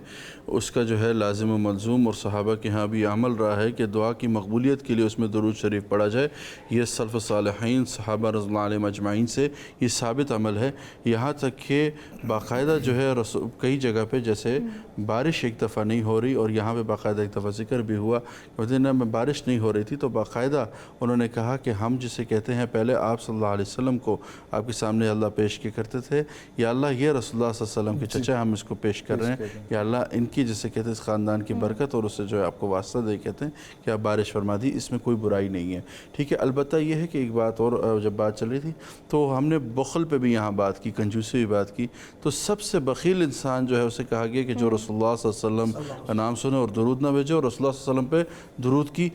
اس کا جو ہے لازم و ملزوم, اور صحابہ کے ہاں بھی عمل رہا ہے کہ دعا کی مقبولیت کے لیے اس میں درود شریف پڑھا جائے. یہ سلف صالحین صحابہ رضی اللہ علیہم اجمعین سے یہ ثابت عمل ہے. یہاں تک کہ باقاعدہ جو ہے کئی جگہ پہ جیسے بارش ایک دفعہ نہیں ہو رہی, اور یہاں پہ باقاعدہ ایک دفعہ ذکر بھی ہوا مدینہ میں بارش نہیں ہو رہی تھی, تو باقاعدہ انہوں نے کہا کہ ہم جسے کہتے ہیں پہلے آپ صلی اللہ علیہ وسلم کو آپ کے سامنے اللہ پیش کیا کرتے تھے, یا اللہ یہ رسول اللہ صلی اللہ علیہ وسلم کے چچا ہم اس کو پیش کر رہے ہیں, یا اللہ ان کی جسے کہتے ہیں اس خاندان کی برکت, اور اس سے جو ہے آپ کو واسطہ دے کہتے ہیں کہ آپ بارش فرما دی, اس میں کوئی برائی نہیں ہے. ٹھیک ہے, البتہ یہ ہے کہ ایک بات اور, جب بات چل رہی تھی تو ہم نے بخل پہ بھی یہاں بات کی, کنجوسی بھی بات کی, تو سب سے بخیل انسان جو ہے اسے کہا گیا کہ جو رسول اللہ صلی اللہ علیہ وسلم کا نام سنے اور درود نہ بھیجے, اور رسول اللہ صلی اللہ علیہ وسلم پہ درود کی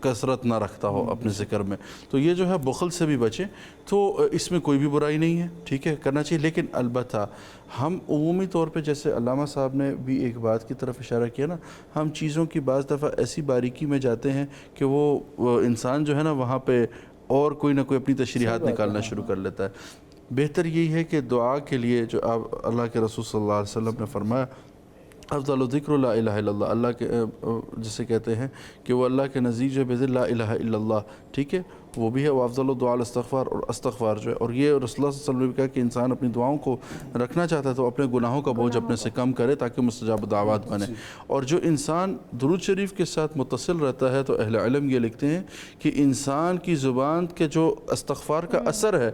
کثرت نہ رکھتا ہو اپنے ذکر میں, تو یہ جو ہے بخل سے بھی بچے, تو اس میں کوئی بھی برائی نہیں ہے, ٹھیک ہے, کرنا چاہیے. لیکن البتہ ہم عمومی طور پہ جیسے علامہ صاحب نے بھی ایک بات کی طرف اشارہ کیا نا, ہم چیزوں کی بعض دفعہ ایسی باریکی میں جاتے ہیں کہ وہ انسان جو ہے نا وہاں پہ اور کوئی نہ کوئی اپنی تشریحات نکالنا شروع کر لیتا ہے. بہتر یہی ہے کہ دعا کے لیے جو آپ اللہ کے رسول صلی اللہ علیہ وسلم نے فرمایا افضل ذکر لا الہ الا اللہ, اللہ کے جسے کہتے ہیں کہ وہ اللہ کے نزدیک جو ہے بذکر لا الہ الا اللہ, ٹھیک ہے, وہ بھی ہے. وہ افضل دعا الاستغفار, اور استغفار جو ہے, اور یہ رسول اللہ صلی اللہ علیہ وسلم نے بھی کہا کہ انسان اپنی دعاؤں کو رکھنا چاہتا ہے تو اپنے گناہوں کا بوجھ اپنے سے کم کرے تاکہ مستجاب دعوات بنے. اور جو انسان درود شریف کے ساتھ متصل رہتا ہے, تو اہل علم یہ لکھتے ہیں کہ انسان کی زبان کے جو استغفار کا اثر ہے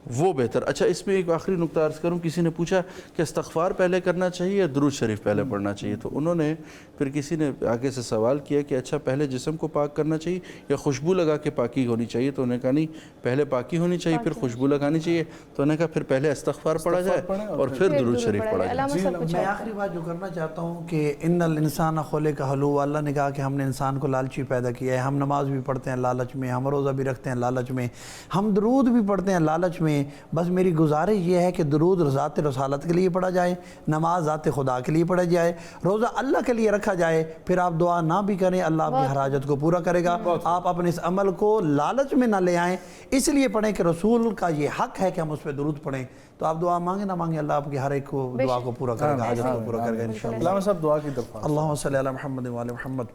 وہ بہتر. اچھا, اس میں ایک آخری نقطہ عرض کروں, کسی نے پوچھا کہ استغفار پہلے کرنا چاہیے یا درود شریف پہلے پڑھنا چاہیے, تو انہوں نے پھر کسی نے آگے سے سوال کیا کہ اچھا پہلے جسم کو پاک کرنا چاہیے یا خوشبو لگا کے پاکی ہونی چاہیے, تو انہوں نے کہا نہیں, پہلے پاکی ہونی چاہیے پھر خوشبو لگانی چاہیے, تو انہوں نے کہا پھر پہلے استغفار پڑھا جائے اور پھر درود شریف پڑھا جائے. میں آخری بات جو کرنا چاہتا ہوں کہ ان الانسان خلق ہلوعا, اللہ نے کہا کہ ہم نے انسان کو لالچی پیدا کیا ہے. ہم نماز بھی پڑھتے ہیں لالچ میں, ہم روزہ بھی رکھتے ہیں لالچ میں, ہم درود بھی پڑھتے ہیں لالچ میں. بس میری گزارش یہ ہے کہ درود ذات رسالت کے لیے پڑھا جائے, نماز ذات خدا کے لیے پڑھا جائے, روزہ اللہ کے لیے رکھا جائے. پھر آپ دعا نہ بھی کریں, اللہ آپ کی ہر حاجت کو پورا کرے گا. آپ اپنے اس عمل کو لالچ میں نہ لے آئیں, اس لیے پڑھیں کہ رسول کا یہ حق ہے کہ ہم اس پہ درود پڑھیں. تو آپ دعا مانگیں نہ مانگیں, اللہ آپ کی ہر ایک کو دعا کو پورا کرے گا, حاجت کو پورا کرے گا انشاءاللہ. علامہ صاحب دعا کی درخواست. اللہم صلی علی محمد وعلی محمد.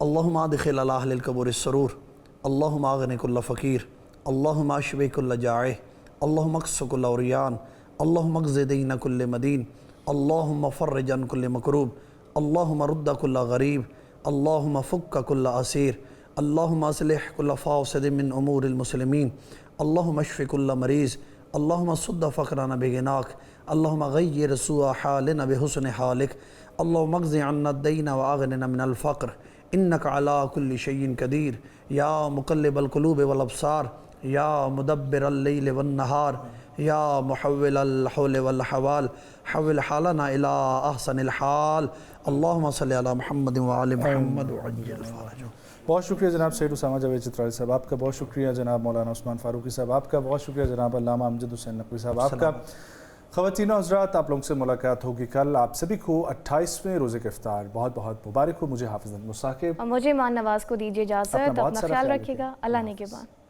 اللہم ادخل علی اہل القبور السرور, اللہم اغن کل فقیر, اللہم اشفِ کل جائع, اللہم اکس کل عریان, اللہم اقض دین کل مدین, اللہم فرج عن کل مکروب, اللہم رد کل غریب, اللہم فک کل اسیر, اللہم اصلح کل فاسد من امور المسلمین، اللہم اشف کل مریض، اللہم صد فقرنا بغناک، اللہم غیر سوء حالنا بحسن حالک، اللہم اقض عنا الدین واغننا من الفقر، انک علی کل شیء قدیر، یا مقلب القلوب والابصار، یا مدبر اللیل والنہار، یا محول الحول والحوال، حول حالنا الى احسن الحال، اللہم صلی علی محمد وعلی محمد وعجل فرجہ۔ بہت شکریہ جناب سید اسامہ جاوید چترالی صاحب آپ کا، بہت شکریہ جناب مولانا عثمان فاروقی صاحب آپ کا، بہت شکریہ جناب علامہ امجد حسین نقوی صاحب آپ کا۔ خواتین و حضرات، آپ لوگوں سے ملاقات ہوگی کل۔ آپ سبھی کو 28ویں روزے کا افطار بہت بہت مبارک ہو۔ مجھے حافظ مصاحب اور مجھے ایمان نواز کو دیجیے اجازت، اپنا خیال رکھیے گا، اللہ نے کے بعد۔